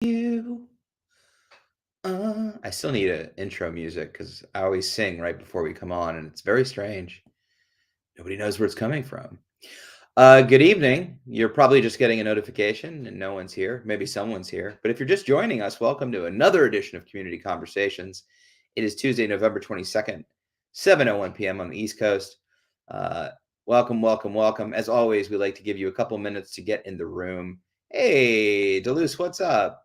You. I still need an intro music because I always sing right before we come on, and it's very strange. Nobody knows where it's coming from. Good evening. You're probably just getting a notification and no one's here. Maybe someone's here. But if you're just joining us, welcome to another edition of Community Conversations. It is Tuesday, November 22nd, 7:01 p.m. on the East Coast. Uh, welcome, welcome, welcome. As always, we like to give you a couple minutes to get in the room. Hey, Duluce, what's up?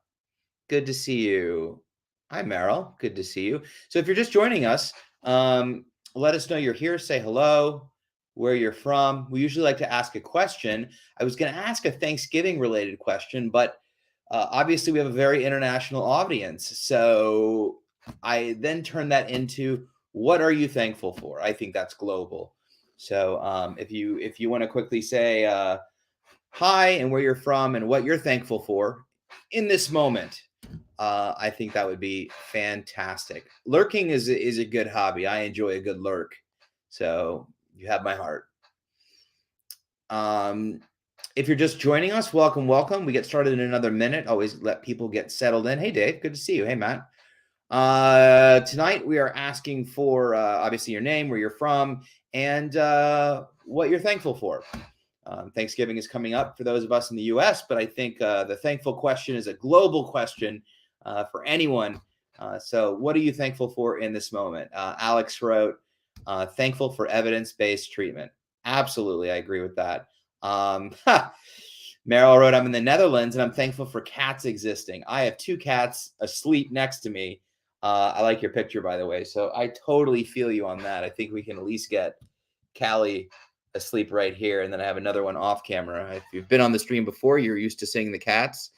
Good to see you. Hi, Meryl. Good to see you. So if you're just joining us, let us know you're here. Say hello, where you're from. We usually like to ask a question. I was going to ask a Thanksgiving related question, but obviously we have a very international audience. So I then turn that into, what are you thankful for? I think that's global. So if you want to quickly say hi and where you're from and what you're thankful for in this moment, I think that would be fantastic. Lurking is a good hobby. I enjoy a good lurk. So you have my heart. If you're just joining us, welcome, welcome. We get started in another minute. Always let people get settled in. Hey, Dave, good to see you. Hey, Matt. Tonight we are asking for obviously your name, where you're from, and what you're thankful for. Thanksgiving is coming up for those of us in the U.S., but I think the thankful question is a global question for anyone. So what are you thankful for in this moment? Alex wrote, thankful for evidence-based treatment. Absolutely, I agree with that. Meryl wrote, I'm in the Netherlands and I'm thankful for cats existing. I have 2 cats asleep next to me. I like your picture, by the way. So I totally feel you on that. I think we can at least get Callie asleep right here, and then I have another one off camera. If you've been on the stream before, you're used to seeing the cats,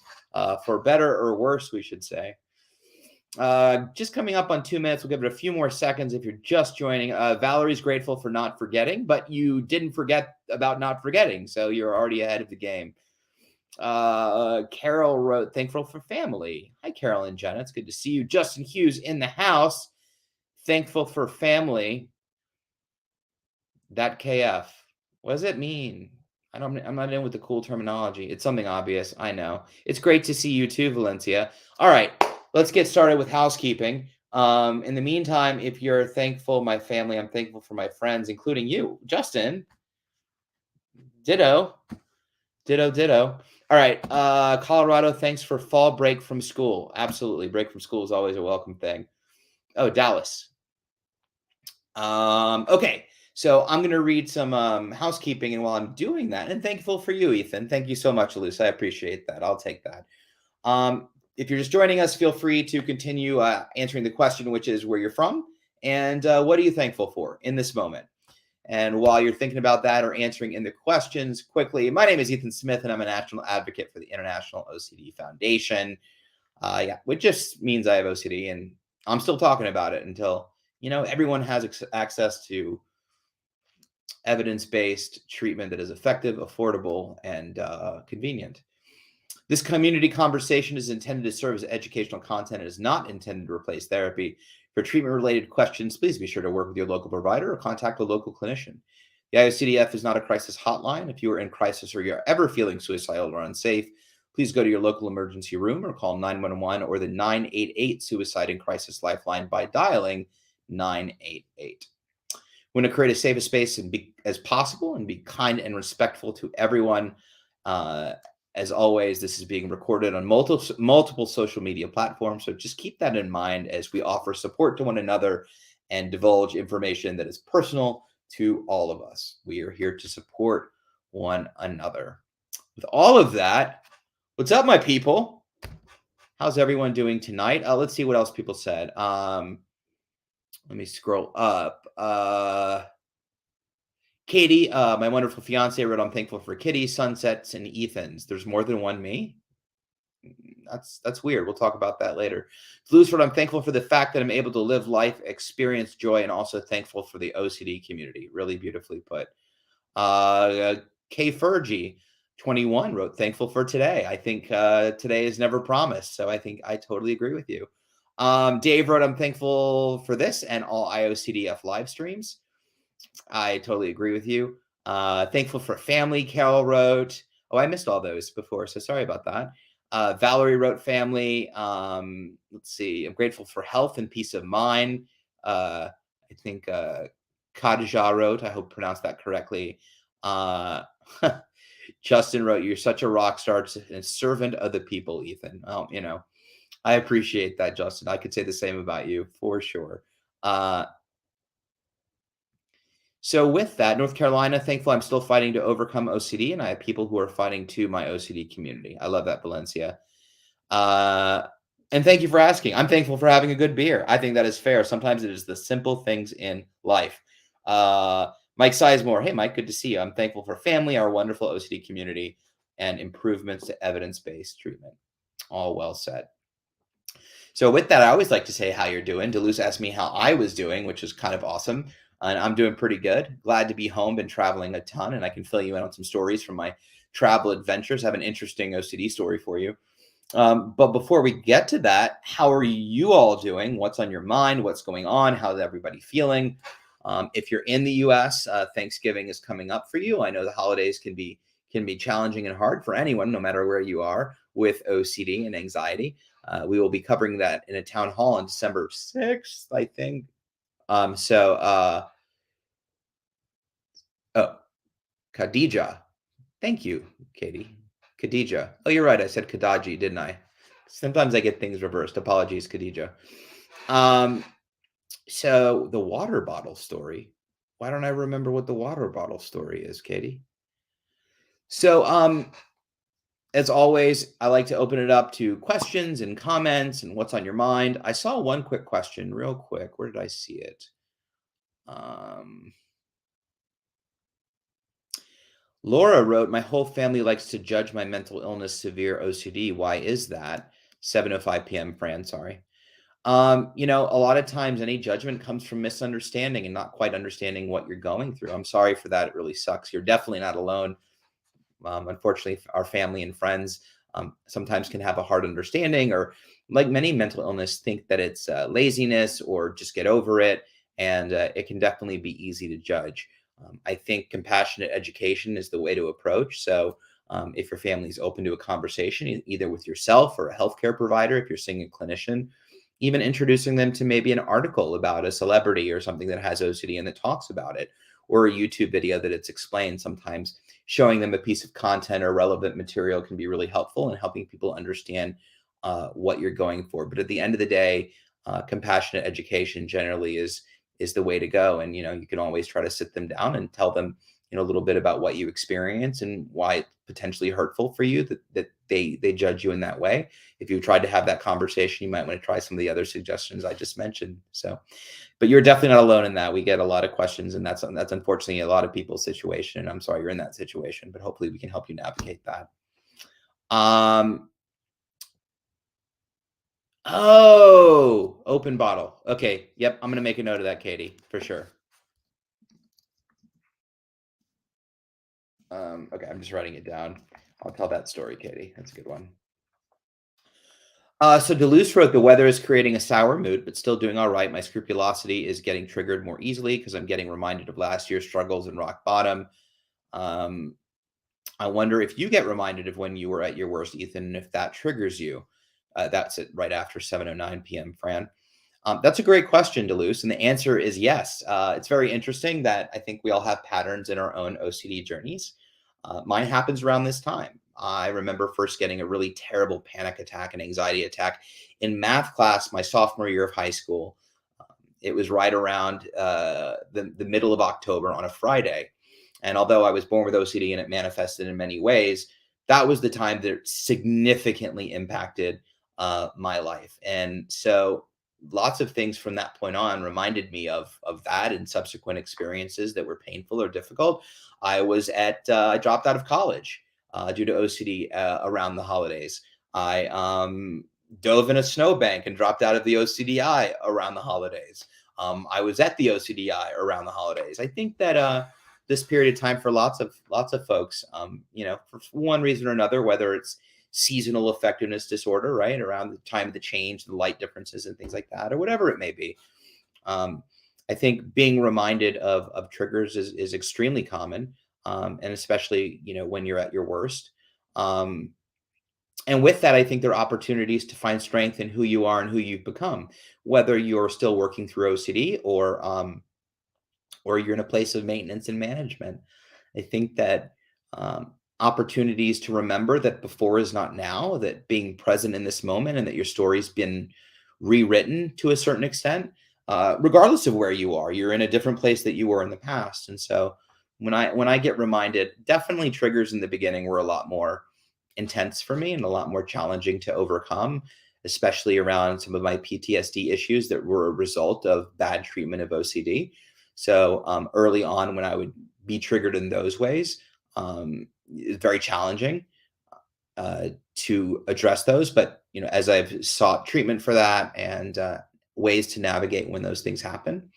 for better or worse, we should say. Just coming up on 2 minutes. We'll give it a few more seconds if you're just joining. Valerie's grateful for not forgetting, but you didn't forget about not forgetting, so you're already ahead of the game. Carol wrote, thankful for family. Hi, Carol and Jenna. It's good to see you. Justin Hughes in the house. Thankful for family. That KF. What does it mean? I'm not in with the cool terminology. It's something obvious. I know. It's great to see you too, Valencia. All right, let's get started with housekeeping. In the meantime, if you're thankful, my family, I'm thankful for my friends, including you, Justin. Ditto. Ditto, ditto. All right, Colorado, thanks for fall break from school. Absolutely. Break from school is always a welcome thing. Oh, Dallas. Okay. So I'm going to read some housekeeping, and while I'm doing that, and thankful for you, Ethan. Thank you so much, Elise. I appreciate that. I'll take that. If you're just joining us, feel free to continue answering the question, which is where you're from and what are you thankful for in this moment. And while you're thinking about that or answering in the questions quickly, my name is Ethan Smith, and I'm a national advocate for the International OCD Foundation. Which just means I have OCD, and I'm still talking about it until everyone has access to evidence-based treatment that is effective, affordable, and convenient. This community conversation is intended to serve as educational content and is not intended to replace therapy. For treatment-related questions, please be sure to work with your local provider or contact a local clinician. The IOCDF is not a crisis hotline. If you are in crisis or you're ever feeling suicidal or unsafe, please go to your local emergency room or call 911 or the 988 Suicide and Crisis Lifeline by dialing 988. We want to create a safe space and be as possible and be kind and respectful to everyone. As always, this is being recorded on multiple social media platforms, so just keep that in mind as we offer support to one another and divulge information that is personal to all of us. We are here to support one another. With all of that, what's up, my people? How's everyone doing tonight? Let's see what else people said. Let me scroll up. Katie, my wonderful fiance, wrote, I'm thankful for Kitty, sunsets, and Ethan's. There's more than one me? That's weird. We'll talk about that later. Luz wrote, I'm thankful for the fact that I'm able to live life, experience joy, and also thankful for the OCD community. Really beautifully put. K. Fergie, 21, wrote, thankful for today. I think today is never promised, so I think I totally agree with you. Dave wrote, I'm thankful for this and all IOCDF live streams. I totally agree with you. Thankful for family, Carol wrote. Oh, I missed all those before, so sorry about that. Valerie wrote family. Let's see. I'm grateful for health and peace of mind. I think Khadija wrote. I hope I pronounced that correctly. Uh, Justin wrote, "You're such a rock star and a servant of the people, Ethan." Oh, I appreciate that, Justin. I could say the same about you for sure. Uh, so with that, North Carolina, thankful I'm still fighting to overcome OCD, and I have people who are fighting to my OCD community. I love that, Valencia. Uh, and thank you for asking. I'm thankful for having a good beer. I think that is fair. Sometimes it is the simple things in life. Mike Sizemore. Hey, Mike, good to see you. I'm thankful for family, our wonderful OCD community, and improvements to evidence based treatment. All well said. So, with that, I always like to say how you're doing. Deleuze asked me how I was doing, which is kind of awesome. And I'm doing pretty good. Glad to be home, been traveling a ton, and I can fill you in on some stories from my travel adventures. I have an interesting OCD story for you. But before we get to that, how are you all doing? What's on your mind? What's going on? How's everybody feeling? If you're in the U.S., Thanksgiving is coming up for you. I know the holidays can be challenging and hard for anyone, no matter where you are, with OCD and anxiety. We will be covering that in a town hall on December 6th, I think. So, oh, Khadija. Thank you, Katie. Khadija. Oh, you're right. I said Kadaji, didn't I? Sometimes I get things reversed. Apologies, Khadija. Um, so the water bottle story. Why don't I remember what the water bottle story is, Katie? So, as always, I like to open it up to questions and comments and what's on your mind. I saw one quick question, real quick. Where did I see it? Um, Laura wrote, "My whole family likes to judge my mental illness, severe OCD. Why is that?" 7:05 p.m. Fran, sorry. A lot of times any judgment comes from misunderstanding and not quite understanding what you're going through. I'm sorry for that. It really sucks. You're definitely not alone. Unfortunately, our family and friends sometimes can have a hard understanding, or like many mental illness, think that it's laziness or just get over it. And it can definitely be easy to judge. I think compassionate education is the way to approach. So, if your family is open to a conversation, either with yourself or a healthcare provider, if you're seeing a clinician, even introducing them to maybe an article about a celebrity or something that has OCD and that talks about it, or a YouTube video that it's explained. Sometimes showing them a piece of content or relevant material can be really helpful in helping people understand what you're going for. But at the end of the day, compassionate education generally is the way to go. And you can always try to sit them down and tell them a little bit about what you experience and why it's potentially hurtful for you that they judge you in that way. If you tried to have that conversation, you might want to try some of the other suggestions I just mentioned. So, but you're definitely not alone in that. We get a lot of questions, and that's unfortunately a lot of people's situation. And I'm sorry you're in that situation, but hopefully we can help you navigate that. Um, oh, open bottle. Okay, yep, I'm gonna make a note of that, Katie, for sure. Okay, I'm just writing it down. I'll tell that story, Katie. That's a good one. So Deleuze wrote, "The weather is creating a sour mood, but still doing all right. My scrupulosity is getting triggered more easily because I'm getting reminded of last year's struggles and rock bottom. Um, I wonder if you get reminded of when you were at your worst, Ethan, and if that triggers you." That's it right after 7:09 p.m., Fran. That's a great question, Deleuze, and the answer is yes. It's very interesting that I think we all have patterns in our own OCD journeys. Mine happens around this time. I remember first getting a really terrible panic attack and anxiety attack in math class my sophomore year of high school. It was right around the middle of October on a Friday. And although I was born with OCD and it manifested in many ways, that was the time that it significantly impacted my life. And so lots of things from that point on reminded me of that and subsequent experiences that were painful or difficult. I dropped out of college due to OCD around the holidays. I dove in a snowbank and dropped out of the OCDI around the holidays. I was at the OCDI around the holidays. I think that this period of time for lots of folks, for one reason or another, whether it's seasonal effectiveness disorder, right, around the time of the change, the light differences and things like that, or whatever it may be. Um, I think being reminded of triggers is extremely common, and especially when you're at your worst. Um, And with that, I think there are opportunities to find strength in who you are and who you've become, whether you're still working through OCD or you're in a place of maintenance and management. I think that opportunities to remember that before is not now, that being present in this moment, and that your story's been rewritten to a certain extent, regardless of where you are. You're in a different place that you were in the past, and so when I get reminded, definitely triggers in the beginning were a lot more intense for me and a lot more challenging to overcome, especially around some of my PTSD issues that were a result of bad treatment of OCD. So early on, when I would be triggered in those ways, it's very challenging to address those. But as I've sought treatment for that and ways to navigate when those things happen,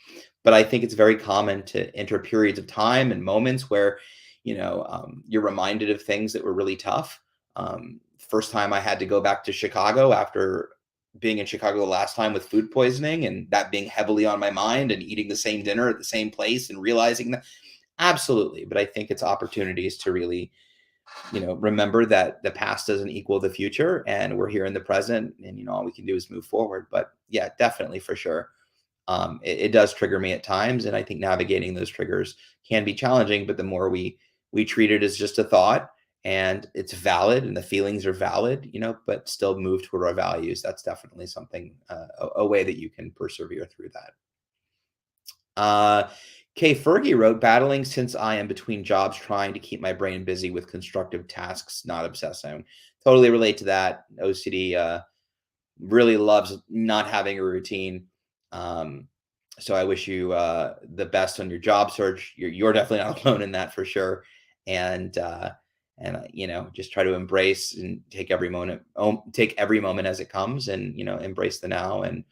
but I think it's very common to enter periods of time and moments where you're reminded of things that were really tough. First time I had to go back to Chicago after being in Chicago the last time with food poisoning, and that being heavily on my mind, and eating the same dinner at the same place and realizing that absolutely. But I think it's opportunities to really remember that the past doesn't equal the future, and we're here in the present, and all we can do is move forward. But yeah, definitely, for sure, it does trigger me at times, and I think navigating those triggers can be challenging. But the more we treat it as just a thought, and it's valid, and the feelings are valid, but still move toward our values, that's definitely something, a way that you can persevere through that. uh Kay Fergie wrote, battling since I am between jobs, trying to keep my brain busy with constructive tasks, not obsessing. Totally relate to that. OCD really loves not having a routine. Um, so I wish you the best on your job search. You're definitely not alone in that, for sure. And just try to embrace and take every moment as it comes, and embrace the now. And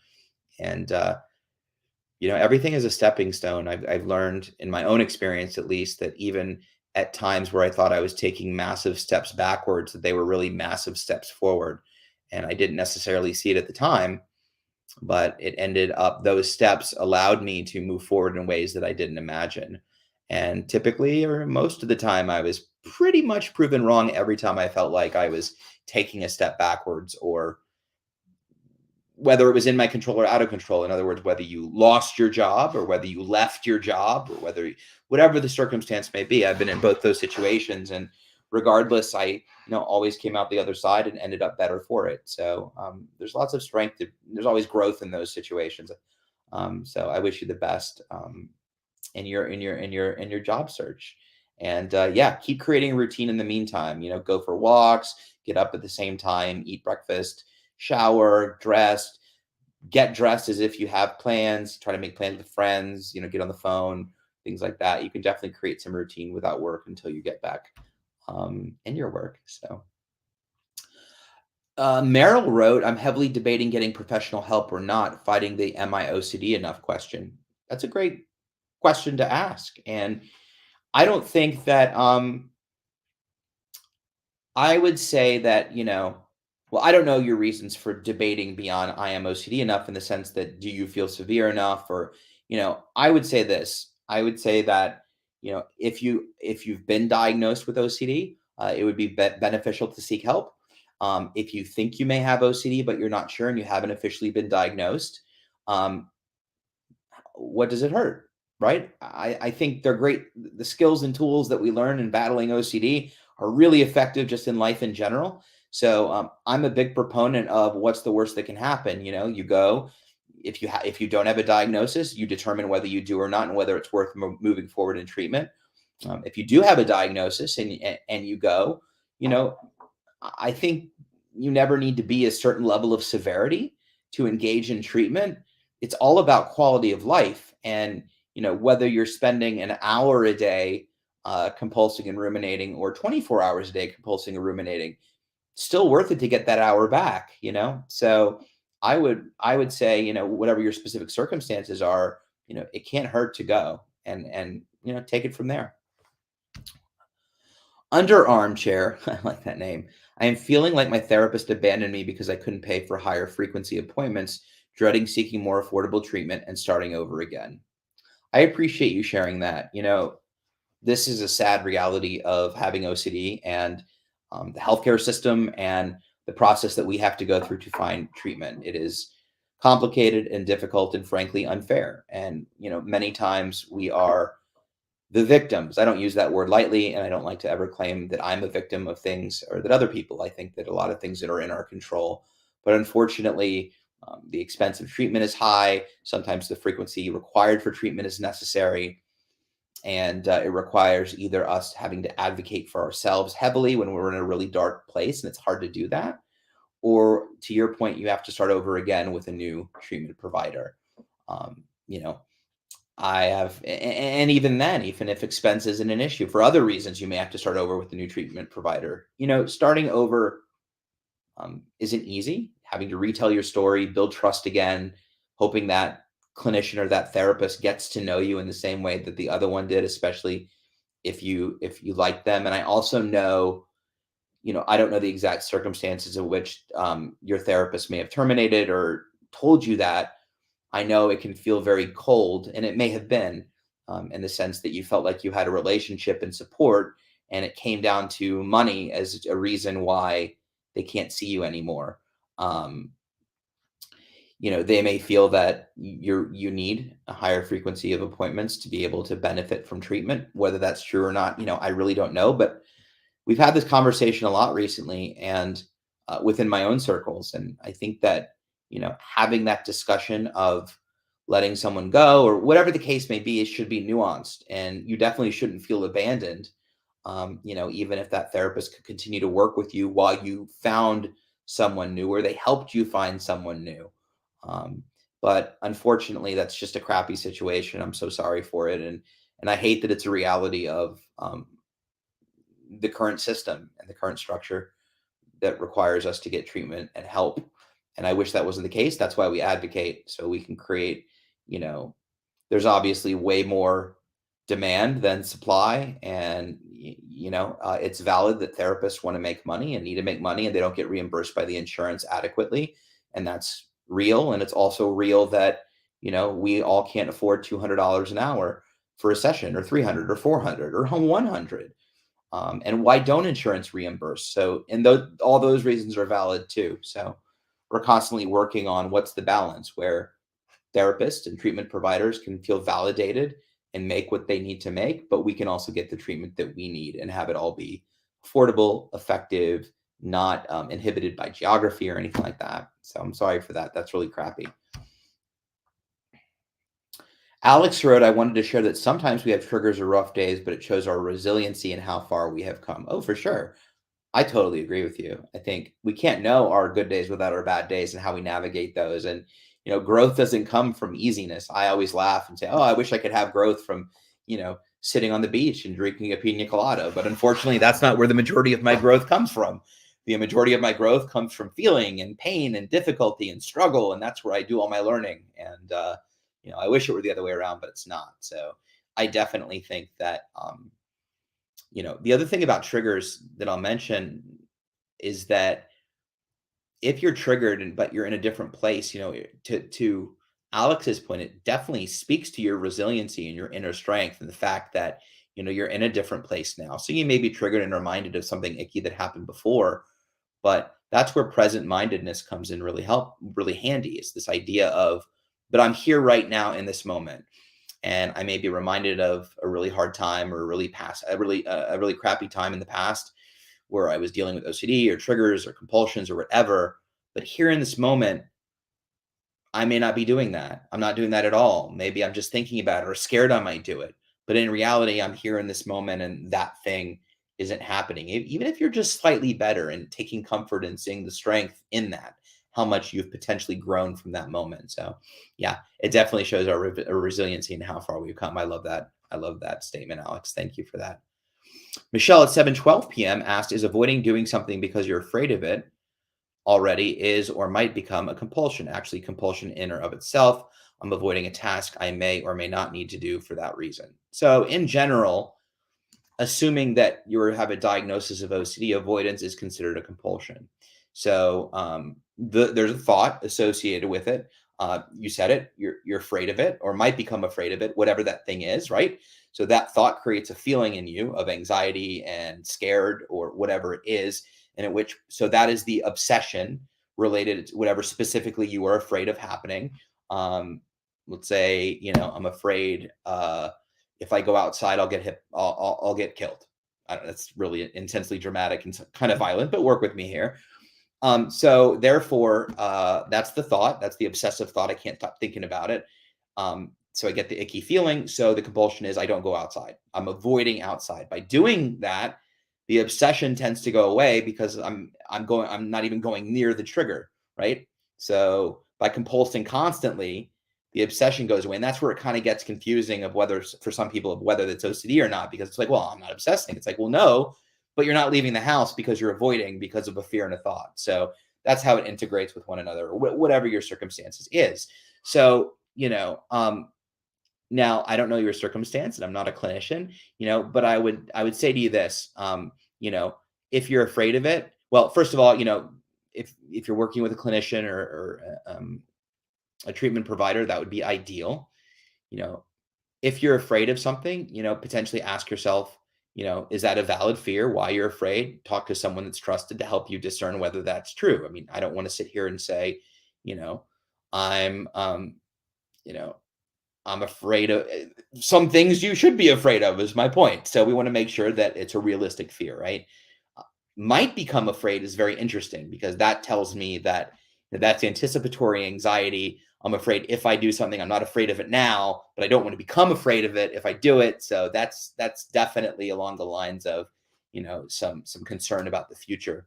everything is a stepping stone. I've learned in my own experience, at least, that even at times where I thought I was taking massive steps backwards, that they were really massive steps forward. And I didn't necessarily see it at the time, but it ended up, those steps allowed me to move forward in ways that I didn't imagine. And typically, or most of the time, I was pretty much proven wrong every time I felt like I was taking a step backwards, or whether it was in my control or out of control. In other words, whether you lost your job or whether you left your job, or whatever the circumstance may be. I've been in both those situations, and regardless, I always came out the other side and ended up better for it. So there's lots of strength. There's always growth in those situations. So I wish you the best in your job search. And yeah, keep creating a routine in the meantime. Go for walks, get up at the same time, eat breakfast, shower, get dressed as if you have plans, try to make plans with friends, get on the phone, things like that. You can definitely create some routine without work until you get back in your work. So Meryl wrote, I'm heavily debating getting professional help or not, fighting the am I OCD enough question. That's a great question to ask. And I don't think that I would say that, well, I don't know your reasons for debating beyond I am OCD enough, in the sense that, do you feel severe enough? Or, I would say this. I would say that, if you've been diagnosed with OCD, it would be beneficial to seek help. If you think you may have OCD, but you're not sure and you haven't officially been diagnosed, um, what does it hurt? Right? I think they're great. The skills and tools that we learn in battling OCD are really effective just in life in general. So I'm a big proponent of, what's the worst that can happen? You go, if you don't have a diagnosis, you determine whether you do or not, and whether it's worth moving forward in treatment. If you do have a diagnosis, and you go, you know, I think you never need to be a certain level of severity to engage in treatment. It's all about quality of life. And, whether you're spending an hour a day compulsing and ruminating, or 24 hours a day compulsing and ruminating, still worth it to get that hour back. So I would say, whatever your specific circumstances are, it can't hurt to go, and take it from there. Underarm chair. I like that name. I am feeling like my therapist abandoned me because I couldn't pay for higher frequency appointments, dreading seeking more affordable treatment and starting over again. I appreciate you sharing that. This is a sad reality of having OCD, and the healthcare system and the process that we have to go through to find treatment. It is complicated and difficult and frankly unfair. And, many times we are the victims. I don't use that word lightly, and I don't like to ever claim that I'm a victim of things or that other people. I think that a lot of things that are in our control, but unfortunately, the expense of treatment is high. Sometimes the frequency required for treatment is necessary, and it requires either us having to advocate for ourselves heavily when we're in a really dark place, and it's hard to do that, or to your point, you have to start over again with a new treatment provider. Um, you know, I have, and even then, even if expense isn't an issue for other reasons, you may have to start over with a new treatment provider. Starting over isn't easy. Having to retell your story, build trust again, hoping that clinician or that therapist gets to know you in the same way that the other one did, especially if you like them. And I also know, I don't know the exact circumstances of which your therapist may have terminated or told you that. I know it can feel very cold, and it may have been, in the sense that you felt like you had a relationship and support, and it came down to money as a reason why they can't see you anymore. Um, they may feel that you need a higher frequency of appointments to be able to benefit from treatment. Whether that's true or not, I really don't know. But we've had this conversation a lot recently, and within my own circles. And I think that, having that discussion of letting someone go or whatever the case may be, it should be nuanced. And you definitely shouldn't feel abandoned, even if that therapist could continue to work with you while you found someone new or they helped you find someone new. Um, but unfortunately, that's just a crappy situation. I'm so sorry for it. And I hate that it's a reality of the current system and the current structure that requires us to get treatment and help. And I wish that wasn't the case. That's why we advocate, so we can create, you know, there's obviously way more demand than supply. And, it's valid that therapists want to make money and need to make money and they don't get reimbursed by the insurance adequately. And that's real. And it's also real that, we all can't afford $200 an hour for a session, or 300 or 400 or 100. And why don't insurance reimburse? So, and all those reasons are valid too. So we're constantly working on what's the balance where therapists and treatment providers can feel validated and make what they need to make, but we can also get the treatment that we need and have it all be affordable, effective, not inhibited by geography or anything like that. So I'm sorry for that. That's really crappy. Alex wrote, I wanted to share that sometimes we have triggers or rough days, but it shows our resiliency and how far we have come. Oh, for sure. I totally agree with you. I think we can't know our good days without our bad days and how we navigate those. And, growth doesn't come from easiness. I always laugh and say, oh, I wish I could have growth from, sitting on the beach and drinking a pina colada. But unfortunately, that's not where the majority of my growth comes from. The majority of my growth comes from feeling and pain and difficulty and struggle. And that's where I do all my learning. And, I wish it were the other way around, but it's not. So I definitely think that, the other thing about triggers that I'll mention is that if you're triggered but you're in a different place, to Alex's point, it definitely speaks to your resiliency and your inner strength and the fact that, you're in a different place now. So you may be triggered and reminded of something icky that happened before, but that's where present mindedness comes in really handy. It's this idea of, but I'm here right now in this moment. And I may be reminded of a really hard time or a really crappy time in the past where I was dealing with OCD or triggers or compulsions or whatever. But here in this moment, I may not be doing that. I'm not doing that at all. Maybe I'm just thinking about it or scared I might do it. But in reality, I'm here in this moment and that thing isn't happening. Even if you're just slightly better and taking comfort and seeing the strength in that, how much you've potentially grown from that moment. So yeah, it definitely shows our resiliency and how far we've come. I love that. I love that statement, Alex. Thank you for that. Michelle at 7:12 p.m. asked, is avoiding doing something because you're afraid of it already is or might become a compulsion? Actually, compulsion in or of itself. I'm avoiding a task I may or may not need to do for that reason. So in general, assuming that you have a diagnosis of OCD, avoidance is considered a compulsion. So there's a thought associated with it. You said it, you're afraid of it or might become afraid of it, whatever that thing is, right? So that thought creates a feeling in you of anxiety and scared or whatever it is. so that is the obsession related to whatever specifically you are afraid of happening. Um, let's say, I'm afraid if I go outside, I'll get hit, I'll get killed. I don't know, that's really intensely dramatic and kind of violent, but work with me here. So therefore, that's the thought. That's the obsessive thought. I can't stop thinking about it. So I get the icky feeling. So the compulsion is I don't go outside. I'm avoiding outside. By doing that, the obsession tends to go away because I'm not even going near the trigger, right? So by compulsing constantly, the obsession goes away. And that's where it kind of gets confusing of whether, for some people, of whether it's OCD or not, because it's like, well, I'm not obsessing. It's like, well, no, but you're not leaving the house because you're avoiding because of a fear and a thought. So that's how it integrates with one another, or whatever your circumstances is. So, now I don't know your circumstance and I'm not a clinician, but I would say to you this, if you're afraid of it, well, first of all, if you're working with a clinician or a treatment provider, that would be ideal. You know, if you're afraid of something, potentially ask yourself, is that a valid fear? Why you're afraid? Talk to someone that's trusted to help you discern whether that's true. I mean, I don't want to sit here and say, you know, I'm, you know, I'm afraid of some things you should be afraid of, is my point. So we want to make sure that it's a realistic fear, right? Might become afraid is very interesting because that tells me that that's anticipatory anxiety. I'm afraid if I do something, I'm not afraid of it now, but I don't want to become afraid of it if I do it. So that's definitely along the lines of, some concern about the future.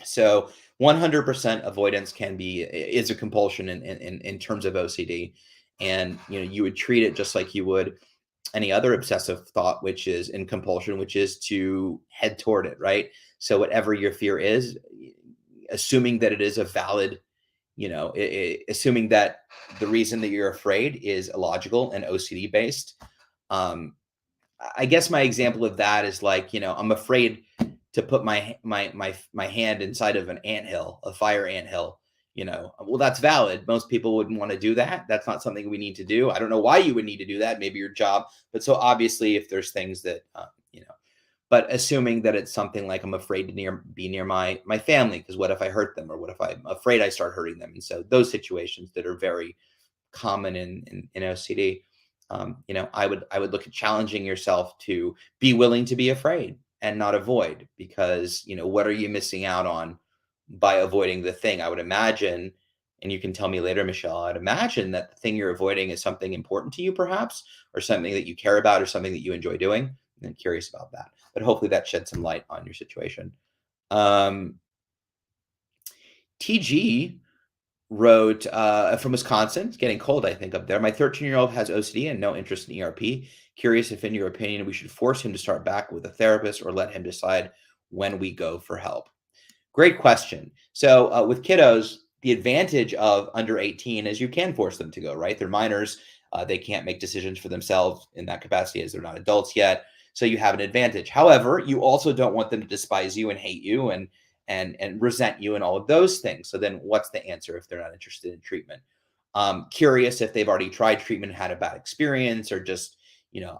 So 100% avoidance is a compulsion in terms of OCD. And, you would treat it just like you would any other obsessive thought, which is in compulsion, which is to head toward it, right? So whatever your fear is, assuming that it is a valid, assuming that the reason that you're afraid is illogical and OCD based. I guess my example of that is like, I'm afraid to put my hand inside of an anthill, a fire anthill. Well, that's valid. Most people wouldn't want to do that. That's not something we need to do. I don't know why you would need to do that. Maybe your job, but so obviously, if there's things that but assuming that it's something like I'm afraid to be near my family because what if I hurt them, or what if I'm afraid I start hurting them, and so those situations that are very common in OCD. I would look at challenging yourself to be willing to be afraid and not avoid, because what are you missing out on by avoiding the thing? I would imagine, and you can tell me later, Michelle, I'd imagine that the thing you're avoiding is something important to you, perhaps, or something that you care about, or something that you enjoy doing. I'm curious about that, but hopefully that sheds some light on your situation. TG wrote from Wisconsin. It's getting cold, I think, up there. My 13-year-old has OCD and no interest in ERP. Curious if, in your opinion, we should force him to start back with a therapist or let him decide when we go for help. Great question. So with kiddos, the advantage of under 18 is you can force them to go, right? They're minors. They can't make decisions for themselves in that capacity as they're not adults yet. So you have an advantage. However, you also don't want them to despise you and hate you and resent you and all of those things. So then what's the answer if they're not interested in treatment? Curious if they've already tried treatment and had a bad experience, or just,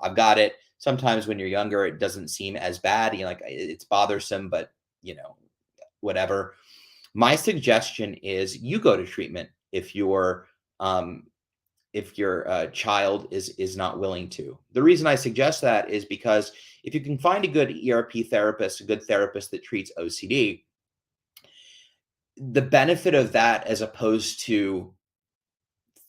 I've got it. Sometimes when you're younger, it doesn't seem as bad. Like it's bothersome, but whatever. My suggestion is you go to treatment if your child is not willing to. The reason I suggest that is because if you can find a good ERP therapist, a good therapist that treats OCD, the benefit of that, as opposed to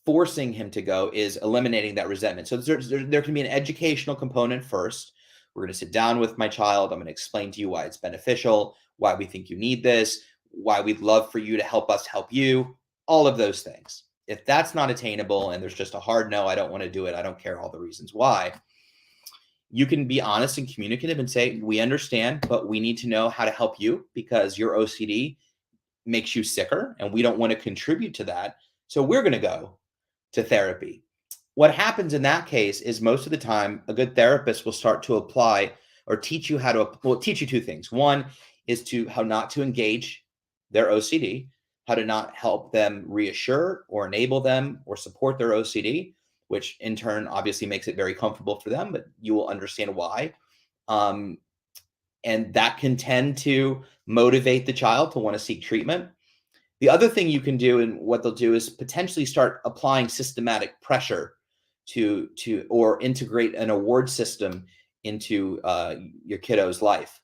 forcing him to go, is eliminating that resentment. So there can be an educational component first. We're going to sit down with my child. I'm going to explain to you why it's beneficial, why we think you need this, why we'd love for you to help us help you, all of those things. If that's not attainable and there's just a hard no, I don't want to do it, I don't care all the reasons why, you can be honest and communicative and say, we understand, but we need to know how to help you because your OCD makes you sicker and we don't want to contribute to that. So we're going to go to therapy. What happens in that case is most of the time, a good therapist will start to apply or teach you teach you two things. One is how not to engage their OCD, how to not help them reassure or enable them or support their OCD, which in turn obviously makes it very comfortable for them, but you will understand why. and that can tend to motivate the child to want to seek treatment. The other thing you can do, and what they'll do, is potentially start applying systematic pressure to or integrate an award system into your kiddo's life.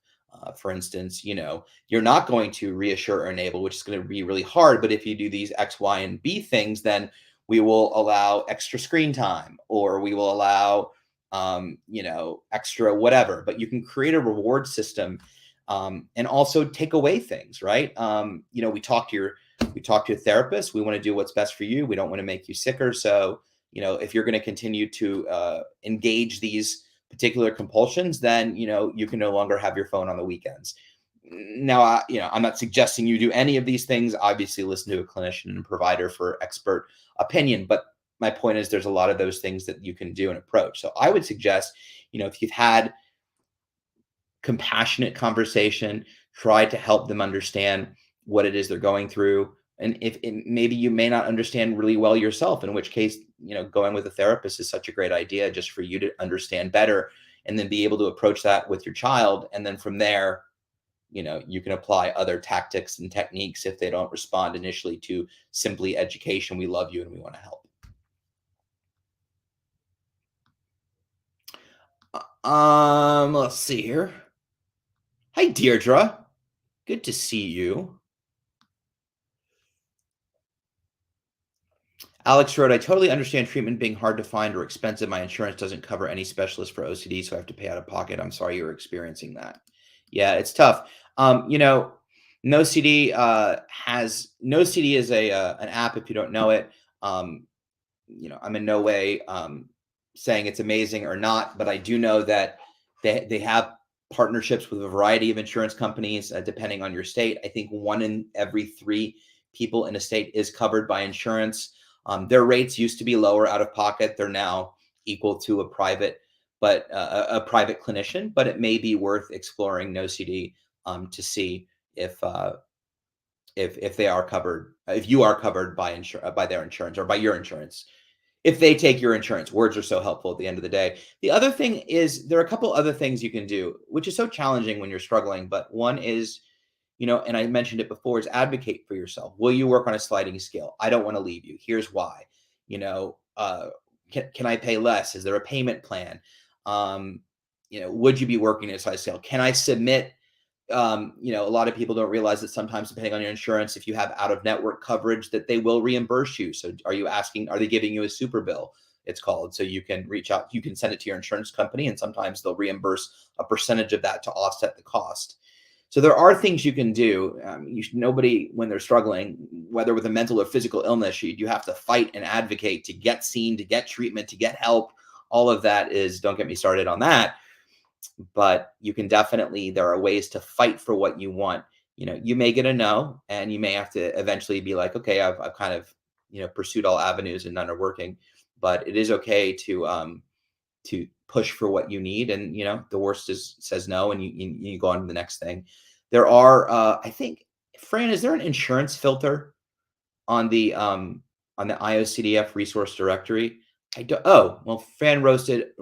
For instance, you're not going to reassure or enable, which is going to be really hard. But if you do these X, Y, and B things, then we will allow extra screen time, or we will allow, extra whatever. But you can create a reward system, and also take away things, right? We talk to a therapist. We want to do what's best for you. We don't want to make you sicker. So, if you're going to continue to engage these particular compulsions, then you can no longer have your phone on the weekends. Now, I'm not suggesting you do any of these things. Obviously, listen to a clinician and a provider for expert opinion. But my point is, there's a lot of those things that you can do and approach. So I would suggest, if you've had compassionate conversation, try to help them understand what it is they're going through. And if maybe you may not understand really well yourself, in which case, going with a therapist is such a great idea, just for you to understand better, and then be able to approach that with your child. And then from there, you can apply other tactics and techniques if they don't respond initially to simply education. We love you and we want to help. Let's see here. Hi, Deirdre. Good to see you. Alex wrote, I totally understand treatment being hard to find or expensive. My insurance doesn't cover any specialist for OCD, so I have to pay out of pocket. I'm sorry you're experiencing that. Yeah, it's tough. NoCD NoCD is an app. If you don't know it, I'm in no way saying it's amazing or not, but I do know that they have partnerships with a variety of insurance companies, depending on your state. I think 1 in every 3 people in a state is covered by insurance. Their rates used to be lower out of pocket. They're now equal to a private clinician, but it may be worth exploring NoCD to see if they are covered, if you are covered by their insurance or by your insurance. If they take your insurance, words are so helpful at the end of the day. The other thing is, there are a couple other things you can do, which is so challenging when you're struggling. But one is, and I mentioned it before, is advocate for yourself. Will you work on a sliding scale? I don't want to leave you. Here's why. Can I pay less? Is there a payment plan? Would you be working at a sliding scale? Can I submit? A lot of people don't realize that sometimes, depending on your insurance, if you have out-of-network coverage, that they will reimburse you. So are they giving you a super bill, it's called? So you can reach out, you can send it to your insurance company, and sometimes they'll reimburse a percentage of that to offset the cost. So there are things you can do. Nobody, when they're struggling, whether with a mental or physical illness, you have to fight and advocate to get seen, to get treatment, to get help. All of that is, don't get me started on that. But you can definitely, there are ways to fight for what you want. You may get a no, and you may have to eventually be like, okay, I've kind of, pursued all avenues and none are working. But it is okay to push for what you need. And, the worst says no, and you go on to the next thing. There are, I think, Fran, is there an insurance filter on the IOCDF resource directory? I don't. Oh, well, Fran roasted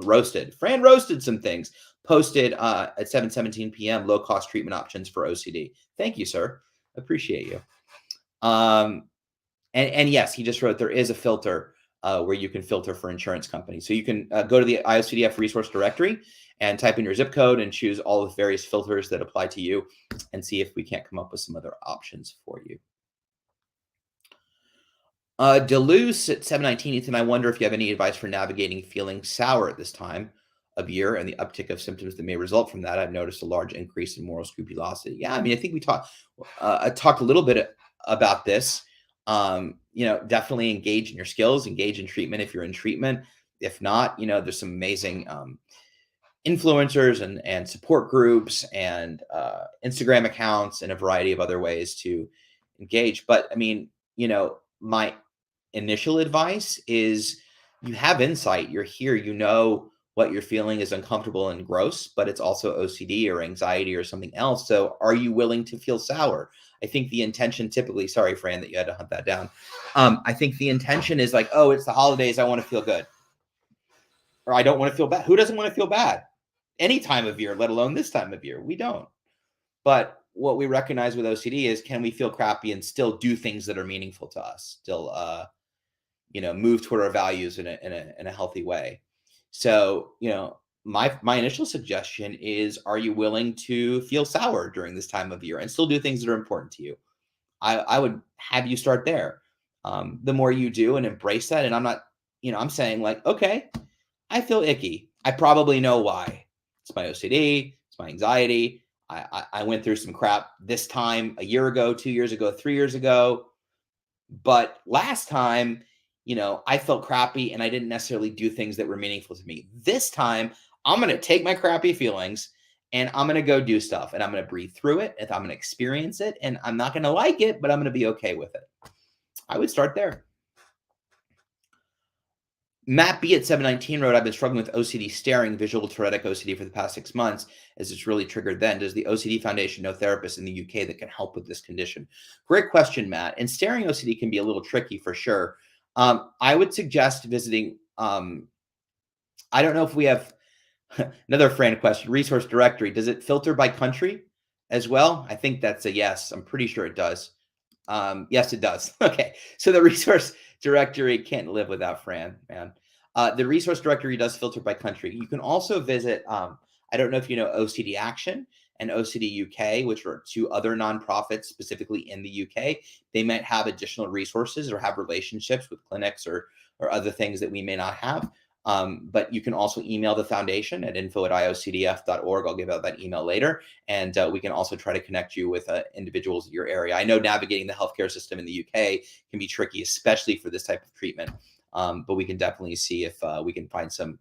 some things. Posted at 7:17 p.m. low cost treatment options for OCD. Thank you, sir. Appreciate you. And yes, he just wrote there is a filter where you can filter for insurance companies. So you can go to the IOCDF resource directory and type in your zip code and choose all the various filters that apply to you, and see if we can't come up with some other options for you. Deleuze at 7:19, Ethan, I wonder if you have any advice for navigating feeling sour at this time of year and the uptick of symptoms that may result from that. I've noticed a large increase in moral scrupulosity. Yeah, I mean, I think I talked a little bit about this. Definitely engage in your skills, engage in treatment if you're in treatment. If not, there's some amazing influencers and support groups and Instagram accounts and a variety of other ways to engage. But I mean, my initial advice is, you have insight, you're here, what you're feeling is uncomfortable and gross, but it's also OCD or anxiety or something else. So are you willing to feel sour? I think the intention typically, sorry, Fran, that you had to hunt that down. I think the intention is like, oh, it's the holidays, I want to feel good. Or I don't want to feel bad. Who doesn't want to feel bad? any time of year, let alone this time of year. We don't. But what we recognize with OCD is, can we feel crappy and still do things that are meaningful to us? Still, move toward our values in a healthy way. So, my initial suggestion is, are you willing to feel sour during this time of year and still do things that are important to you? I would have you start there. The more you do and embrace that, and I'm not, I'm saying like, okay, I feel icky. I probably know why. It's my OCD. It's my anxiety. I went through some crap this time a year ago, 2 years ago, 3 years ago. But last time, I felt crappy and I didn't necessarily do things that were meaningful to me. This time, I'm going to take my crappy feelings and I'm going to go do stuff, and I'm going to breathe through it, and I'm going to experience it, and I'm not going to like it, but I'm going to be okay with it. I would start there. Matt B at 719 wrote, I've been struggling with OCD staring, visual Tourettic OCD for the past 6 months, as it's really triggered then. Does the OCD Foundation know therapists in the UK that can help with this condition? Great question, Matt. And staring OCD can be a little tricky for sure. I would suggest visiting, I don't know if we have another friend question, resource directory. Does it filter by country as well? I think that's a yes. I'm pretty sure it does. Yes, it does. Okay. So the resource directory can't live without Fran, man. The resource directory does filter by country. You can also visit, I don't know if you know OCD Action and OCD UK, which are two other nonprofits specifically in the UK. They might have additional resources or have relationships with clinics or other things that we may not have. But you can also email the foundation at info@iocdf.org. I'll give out that email later. And we can also try to connect you with individuals in your area. I know navigating the healthcare system in the UK can be tricky, especially for this type of treatment. But we can definitely see if we can find some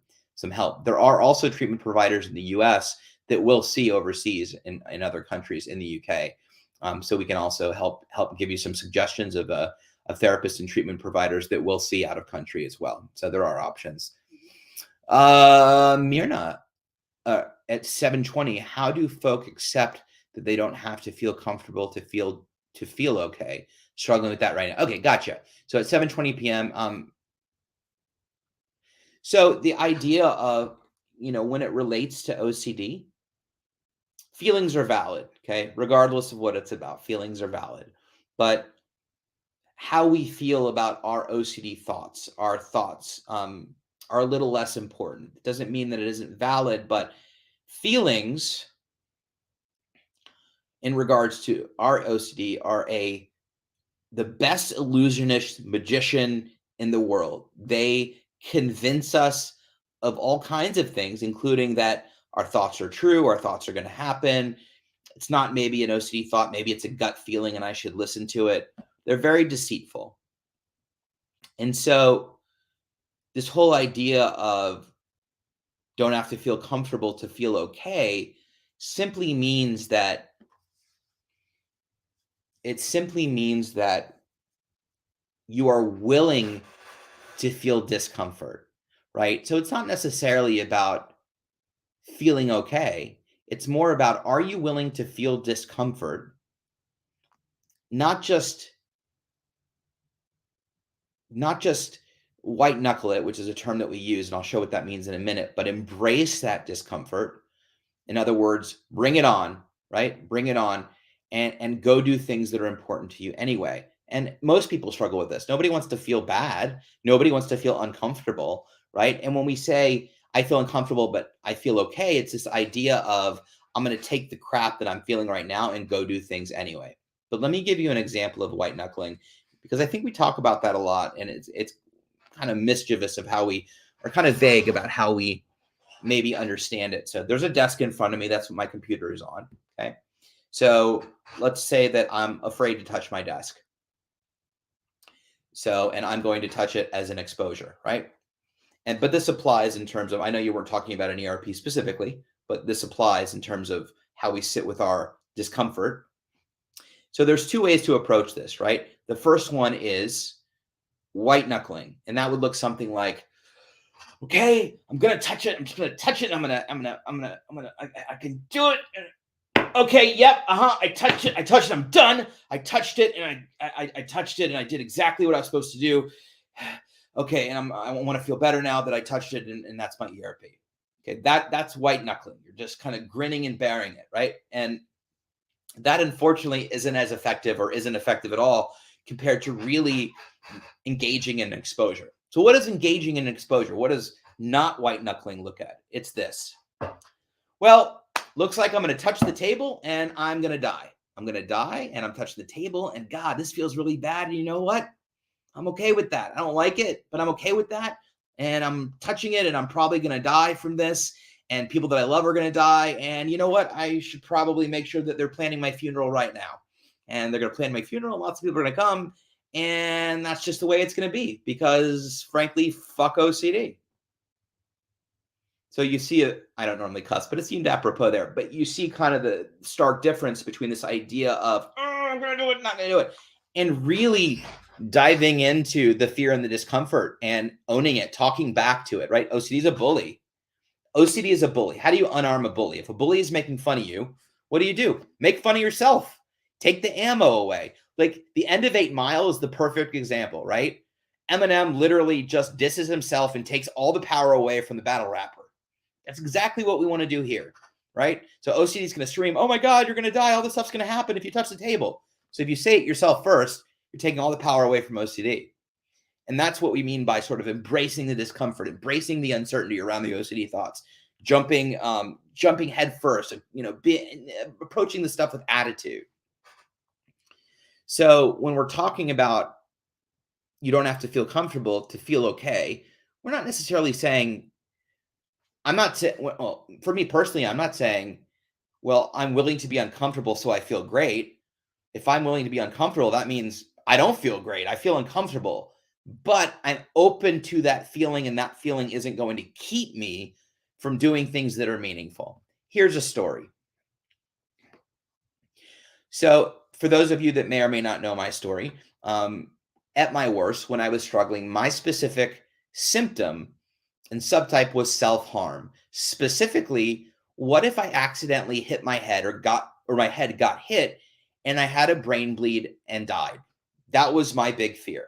help. There are also treatment providers in the US that will see overseas in other countries in the UK. So we can also help give you some suggestions of therapists and treatment providers that will see out of country as well. So there are options. Mirna at 720, how do folk accept that they don't have to feel comfortable to feel okay? Struggling with that right now. Okay, gotcha. So at 7:20 p.m. So the idea of, when it relates to OCD, feelings are valid, okay? Regardless of what it's about, feelings are valid. But how we feel about our OCD thoughts, our thoughts, are a little less important. It doesn't mean that it isn't valid, but feelings in regards to our OCD are the best illusionist magician in the world. They convince us of all kinds of things, including that our thoughts are true, our thoughts are going to happen. It's not maybe an OCD thought, maybe it's a gut feeling and I should listen to it. They're very deceitful. And so this whole idea of don't have to feel comfortable to feel okay simply means that you are willing to feel discomfort, right? So it's not necessarily about feeling okay. It's more about, are you willing to feel discomfort? Not just white knuckle it, which is a term that we use, and I'll show what that means in a minute, but embrace that discomfort. In other words, bring it on, right? Bring it on and go do things that are important to you anyway. And most people struggle with this. Nobody wants to feel bad. Nobody wants to feel uncomfortable, right? And when we say, I feel uncomfortable, but I feel okay, it's this idea of, I'm going to take the crap that I'm feeling right now and go do things anyway. But let me give you an example of white knuckling, because I think we talk about that a lot, and it's kind of mischievous of how we are kind of vague about how we maybe understand it. So there's a desk in front of me. That's what my computer is on. Okay. So let's say that I'm afraid to touch my desk. So, and I'm going to touch it as an exposure, right? But this applies in terms of, I know you weren't talking about an ERP specifically, but this applies in terms of how we sit with our discomfort. So there's two ways to approach this, right? The first one is white knuckling, and that would look something like, okay, I'm gonna touch it. I'm just gonna touch it. I can do it. Okay, yep, I touched it. I'm done. I touched it, and I touched it, and I did exactly what I was supposed to do. Okay, and I want to feel better now that I touched it, and that's my ERP. Okay, that's white knuckling. You're just kind of grinning and bearing it, right? And that unfortunately isn't as effective or isn't effective at all compared to really engaging in exposure. So what is engaging in exposure? What does not white knuckling look at? It's this. Well, looks like I'm going to touch the table and I'm going to die. I'm going to die and I'm touching the table and God, this feels really bad. And you know what? I'm okay with that. I don't like it, but I'm okay with that. And I'm touching it and I'm probably going to die from this. And people that I love are going to die. And you know what? I should probably make sure that they're planning my funeral right now. And they're going to plan my funeral. Lots of people are going to come. And that's just the way it's going to be because, frankly, fuck OCD. So you see it, I don't normally cuss, but it seemed apropos there. But you see kind of the stark difference between this idea of, I'm going to do it, not going to do it, and really diving into the fear and the discomfort and owning it, talking back to it, right? OCD is a bully. OCD is a bully. How do you unarm a bully? If a bully is making fun of you, what do? Make fun of yourself. Take the ammo away. Like the end of 8 Mile is the perfect example, right? Eminem literally just disses himself and takes all the power away from the battle rapper. That's exactly what we want to do here, right? So OCD is going to scream, oh my God, you're going to die. All this stuff's going to happen if you touch the table. So if you say it yourself first, you're taking all the power away from OCD. And that's what we mean by sort of embracing the discomfort, embracing the uncertainty around the OCD thoughts, jumping head first, approaching the stuff with attitude. So when we're talking about you don't have to feel comfortable to feel okay, we're not necessarily saying, well, for me personally, I'm not saying, well, I'm willing to be uncomfortable so I feel great. If I'm willing to be uncomfortable, that means I don't feel great. I feel uncomfortable, but I'm open to that feeling, and that feeling isn't going to keep me from doing things that are meaningful. Here's a story. So for those of you that may or may not know my story, at my worst, when I was struggling, my specific symptom and subtype was self-harm. Specifically, what if I accidentally hit my head or my head got hit and I had a brain bleed and died? That was my big fear.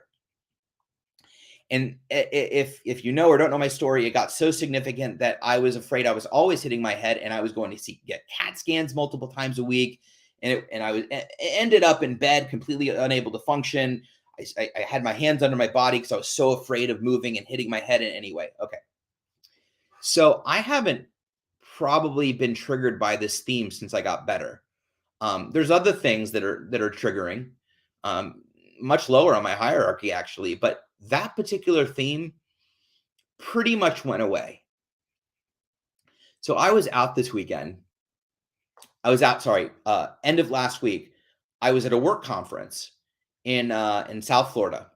And if you know or don't know my story, it got so significant that I was afraid I was always hitting my head, and I was going to get CAT scans multiple times a week. And I ended up in bed, completely unable to function. I had my hands under my body because I was so afraid of moving and hitting my head in any way. Okay. So I haven't probably been triggered by this theme since I got better. There's other things that are triggering, much lower on my hierarchy actually, but that particular theme pretty much went away. So I was out this weekend. End of last week. I was at a work conference in South Florida,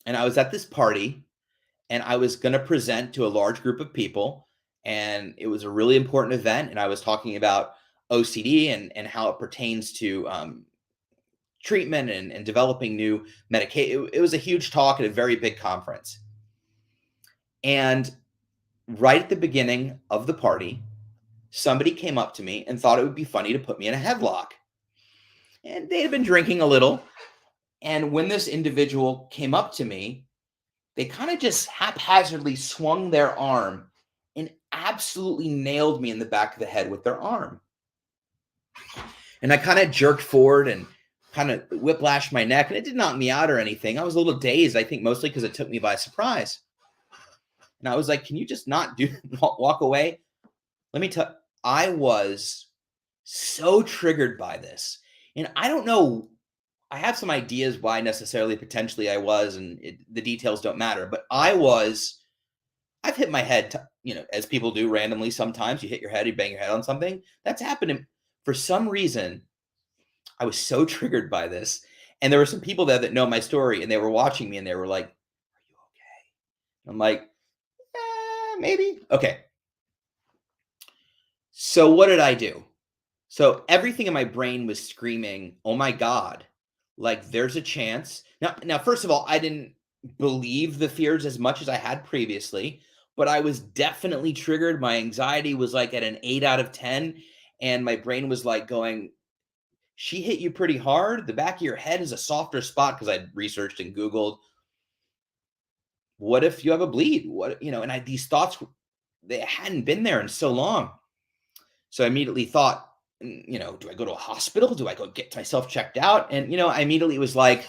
and I was at this party, and I was going to present to a large group of people, and it was a really important event, and I was talking about OCD and how it pertains to treatment and developing new medication. It was a huge talk at a very big conference. And right at the beginning of the party, somebody came up to me and thought it would be funny to put me in a headlock. And they had been drinking a little. And when this individual came up to me, they kind of just haphazardly swung their arm and absolutely nailed me in the back of the head with their arm. And I kind of jerked forward and kind of whiplashed my neck, and it did knock me out or anything. I was a little dazed, I think mostly because it took me by surprise. And I was like, can you just not walk away? Let me tell, I was so triggered by this. And I don't know, I have some ideas why necessarily potentially I was, and the details don't matter, but I've hit my head, as people do randomly. Sometimes you hit your head, you bang your head on something. That's happened. And for some reason, I was so triggered by this. And there were some people there that know my story, and they were watching me, and they were like, are you okay? I'm like, maybe. Okay. So what did I do? So everything in my brain was screaming, oh my God, like there's a chance. Now, first of all, I didn't believe the fears as much as I had previously, but I was definitely triggered. My anxiety was like at an 8 out of 10. And my brain was like going, she hit you pretty hard. The back of your head is a softer spot, because I researched and Googled, what if you have a bleed? And these thoughts they hadn't been there in so long. So I immediately thought, do I go to a hospital? Do I go get myself checked out? And, I immediately was like,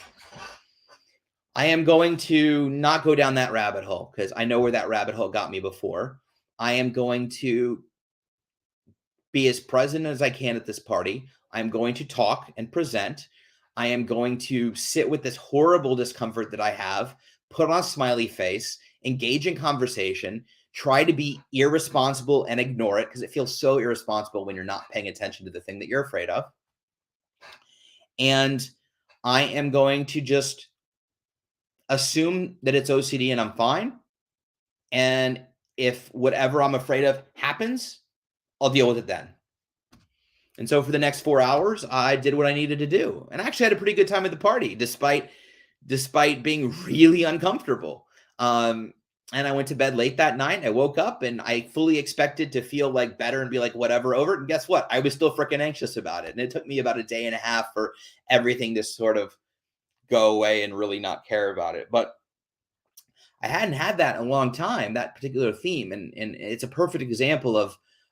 I am going to not go down that rabbit hole because I know where that rabbit hole got me before. I am going to be as present as I can at this party. I'm going to talk and present. I am going to sit with this horrible discomfort that I have, put on a smiley face, engage in conversation, try to be irresponsible and ignore it because it feels so irresponsible when you're not paying attention to the thing that you're afraid of. And I am going to just assume that it's OCD and I'm fine. And if whatever I'm afraid of happens, I'll deal with it then. And so for the next 4 hours, I did what I needed to do. And I actually had a pretty good time at the party, despite being really uncomfortable. And I went to bed late that night. I woke up and I fully expected to feel like better and be like, whatever, over it. And guess what? I was still freaking anxious about it. And it took me about a day and a half for everything to sort of go away and really not care about it. But I hadn't had that in a long time, that particular theme. And it's a perfect example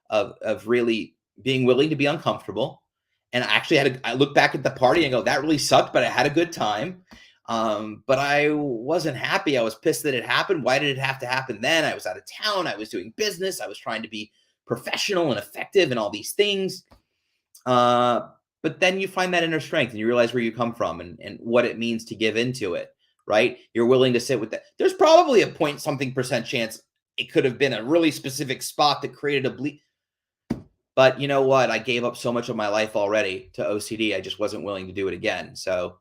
of really being willing to be uncomfortable. And I look back at the party and go, that really sucked, but I had a good time. But I wasn't happy. I was pissed that it happened. Why did it have to happen then? I was out of town. I was doing business. I was trying to be professional and effective and all these things. But then you find that inner strength and you realize where you come from and what it means to give into it, right? You're willing to sit with that. There's probably a point something percent chance it could have been a really specific spot that created a bleed. But you know what? I gave up so much of my life already to OCD. I just wasn't willing to do it again. So,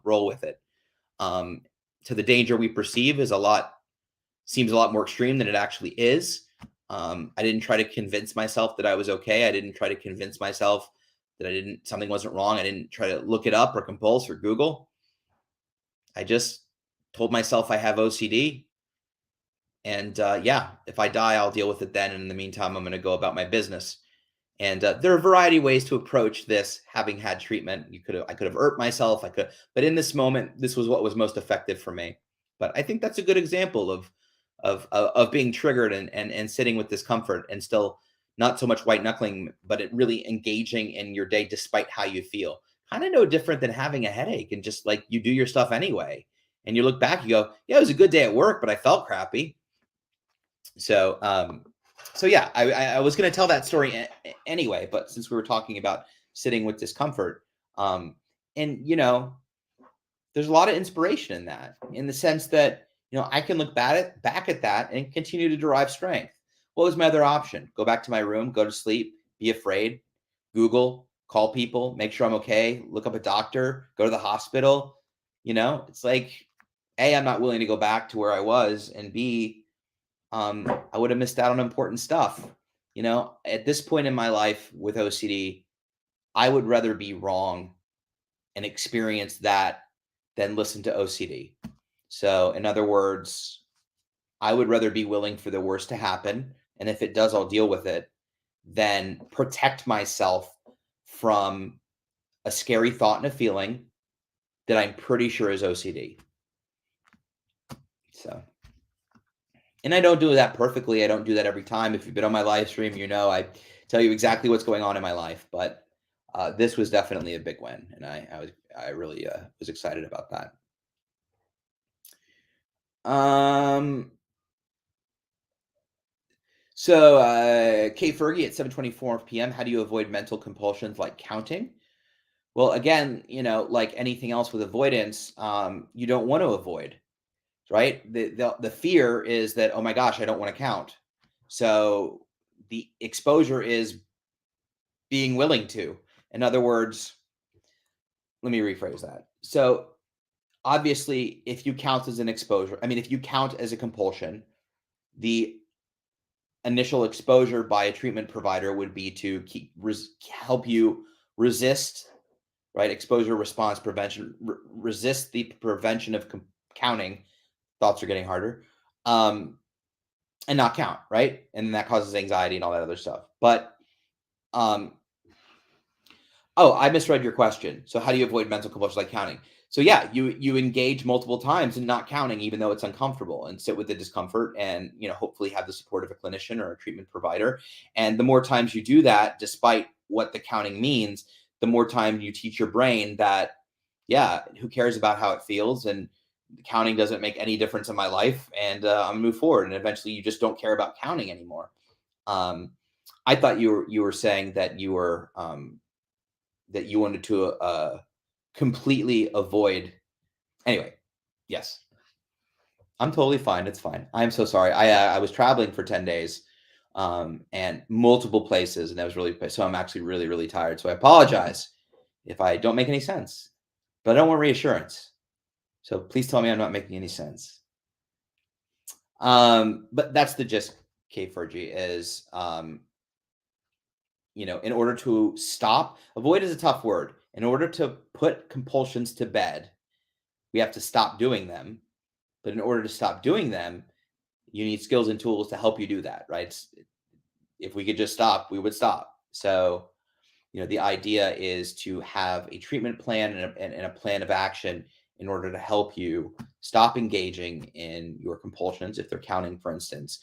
roll with it. To the danger we perceive seems a lot more extreme than it actually is. I didn't try to convince myself that I was okay. I didn't try to convince myself that something wasn't wrong. I didn't try to look it up or compulse or Google. I just told myself I have OCD. And if I die, I'll deal with it then. And in the meantime, I'm going to go about my business. And there are a variety of ways to approach this. Having had treatment, I could have irked myself. But in this moment, this was what was most effective for me. But I think that's a good example of being triggered and sitting with discomfort and still not so much white knuckling, but it really engaging in your day despite how you feel. Kind of no different than having a headache and just like you do your stuff anyway. And you look back, you go, yeah, it was a good day at work, but I felt crappy. So yeah, I was going to tell that story anyway, but since we were talking about sitting with discomfort, and there's a lot of inspiration in that, in the sense that, I can look back at that and continue to derive strength. What was my other option? Go back to my room, go to sleep, be afraid, Google, call people, make sure I'm okay, look up a doctor, go to the hospital. It's like, A, I'm not willing to go back to where I was, and B, I would have missed out on important stuff. At this point in my life with OCD, I would rather be wrong and experience that than listen to OCD. So in other words, I would rather be willing for the worst to happen. And if it does, I'll deal with it, than protect myself from a scary thought and a feeling that I'm pretty sure is OCD. So. And I don't do that perfectly. I don't do that every time. If you've been on my live stream, I tell you exactly what's going on in my life. But this was definitely a big win, and I really was excited about that. So Kate Fergie at 7:24 p.m. How do you avoid mental compulsions like counting? Well, again, like anything else with avoidance, you don't want to avoid. Right? The fear is that, oh my gosh, I don't want to count. So the exposure is being willing to. In other words, let me rephrase that. So obviously, if you count as an exposure, if you count as a compulsion, the initial exposure by a treatment provider would be to help you resist, right? Exposure response prevention, resist the prevention of counting. Thoughts are getting harder, and not count, right? And that causes anxiety and all that other stuff. But, I misread your question. So how do you avoid mental compulsions like counting? So yeah, you engage multiple times in not counting, even though it's uncomfortable, and sit with the discomfort, and hopefully have the support of a clinician or a treatment provider. And the more times you do that, despite what the counting means, the more time you teach your brain that, yeah, who cares about how it feels, and counting doesn't make any difference in my life, and I'm gonna move forward. And eventually, you just don't care about counting anymore. Um, I thought you were saying that you wanted to completely avoid. Anyway, yes, I'm totally fine. It's fine. I'm so sorry. I was traveling for 10 days, and multiple places, and that was really so. I'm actually really really tired. So I apologize if I don't make any sense, but I don't want reassurance. So please tell me I'm not making any sense. But that's the gist. K Fergie is, in order to stop, avoid is a tough word. In order to put compulsions to bed, we have to stop doing them. But in order to stop doing them, you need skills and tools to help you do that, right? If we could just stop, we would stop. So, the idea is to have a treatment plan and a plan of action in order to help you stop engaging in your compulsions, if they're counting, for instance.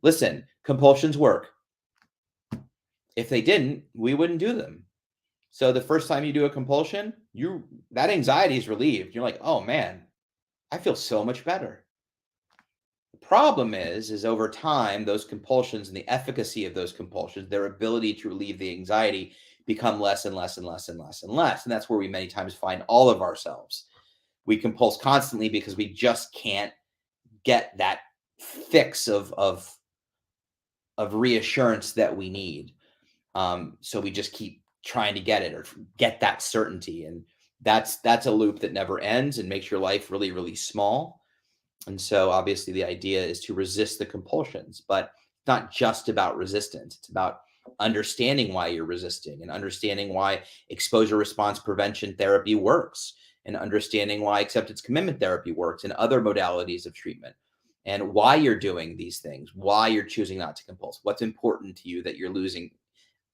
Listen, compulsions work. If they didn't, we wouldn't do them. So the first time you do a compulsion, that anxiety is relieved. You're like, oh man, I feel so much better. The problem is over time, those compulsions and the efficacy of those compulsions, their ability to relieve the anxiety, become less and less and less and less and less. And that's where we many times find all of ourselves. We compulse constantly because we just can't get that fix of reassurance that we need. So we just keep trying to get it, or get that certainty. And that's a loop that never ends and makes your life really, really small. And so obviously the idea is to resist the compulsions, but not just about resistance. It's about understanding why you're resisting, and understanding why exposure response prevention therapy works, and understanding why acceptance commitment therapy works, and other modalities of treatment, and why you're doing these things, why you're choosing not to compulse, what's important to you that you're losing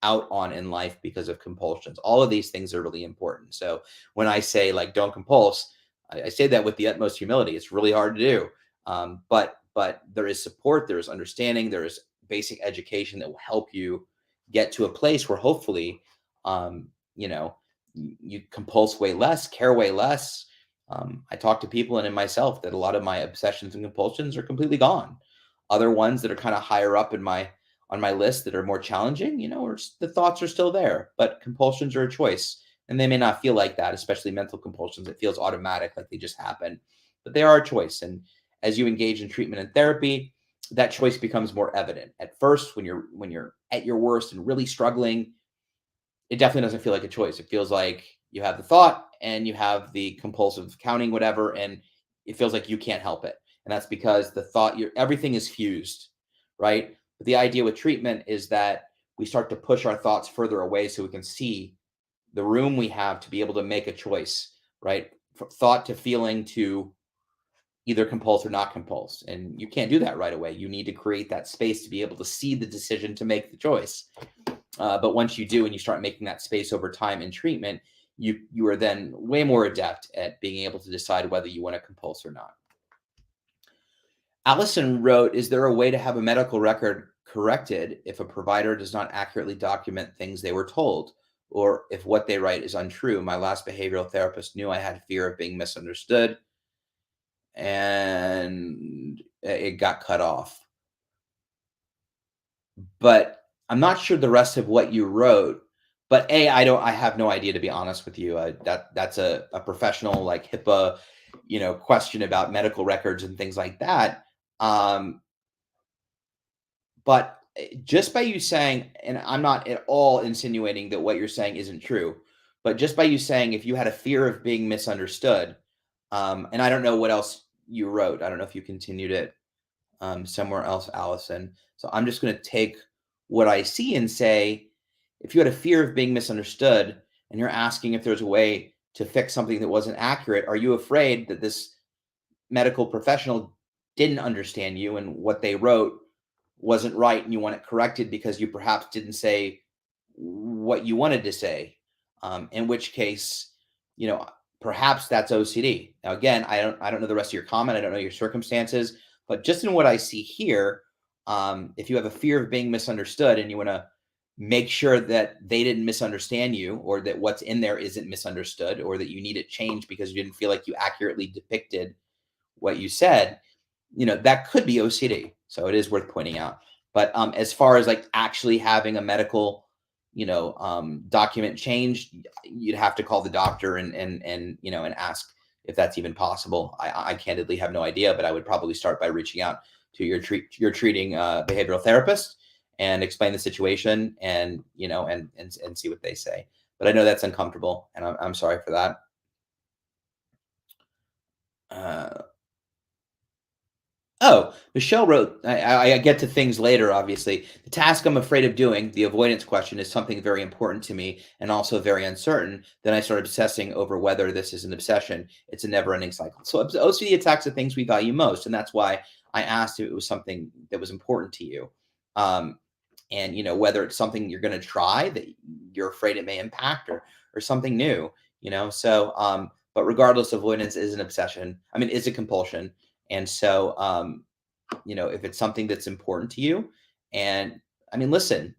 out on in life because of compulsions. All of these things are really important. So when I say, like, don't compulse, I say that with the utmost humility. It's really hard to do, but there is support, there is understanding, there is basic education that will help you get to a place where hopefully, um, you know, you compulse way less, care way less. I talk to people, and in myself, that a lot of my obsessions and compulsions are completely gone. Other ones that are kind of higher up on my list that are more challenging, or the thoughts are still there, but compulsions are a choice, and they may not feel like that, especially mental compulsions. It feels automatic, like they just happen, but they are a choice. And as you engage in treatment and therapy, that choice becomes more evident. At first, when you're at your worst and really struggling, it definitely doesn't feel like a choice. It feels like you have the thought and you have the compulsive counting, whatever, and it feels like you can't help it. And that's because the thought, everything is fused, right? But the idea with treatment is that we start to push our thoughts further away so we can see the room we have to be able to make a choice, right? From thought to feeling to either compulse or not compulse. And you can't do that right away. You need to create that space to be able to see the decision to make the choice. But once you do, and you start making that space over time in treatment, you are then way more adept at being able to decide whether you want to compulse or not. Allison wrote, is there a way to have a medical record corrected if a provider does not accurately document things they were told, or if what they write is untrue? My last behavioral therapist knew I had fear of being misunderstood, and it got cut off. But I'm not sure the rest of what you wrote. But I have no idea, to be honest with you. That's a professional, like, HIPAA, question about medical records and things like that. But just by you saying, and I'm not at all insinuating that what you're saying isn't true, but just by you saying, if you had a fear of being misunderstood, and I don't know what else you wrote. I don't know if you continued it somewhere else, Allison. So I'm just going to take what I see and say, if you had a fear of being misunderstood and you're asking if there's a way to fix something that wasn't accurate, are you afraid that this medical professional didn't understand you and what they wrote wasn't right, and you want it corrected because you perhaps didn't say what you wanted to say? In which case, you know, perhaps that's OCD. Now, again, I don't know the rest of your comment. I don't know your circumstances, but just in what I see here, if you have a fear of being misunderstood and you want to make sure that they didn't misunderstand you, or that what's in there isn't misunderstood, or that you need it changed because you didn't feel like you accurately depicted what you said, that could be OCD. So it is worth pointing out. But as far as like actually having a medical, document changed, you'd have to call the doctor and ask if that's even possible. I candidly have no idea, but I would probably start by reaching out to your treating behavioral therapist and explain the situation, and see what they say. But I know that's uncomfortable, and I'm sorry for that. Uh, Oh, Michelle wrote, I get to things later, obviously. The task I'm afraid of doing, the avoidance question, is something very important to me and also very uncertain. Then I start obsessing over whether this is an obsession. It's a never ending cycle. So OCD attacks the things we value most. And that's why I asked if it was something that was important to you. And, whether it's something you're going to try that you're afraid it may impact, or something new, but regardless, avoidance is an obsession. I mean, is a compulsion. And so, if it's something that's important to you, and I mean, listen,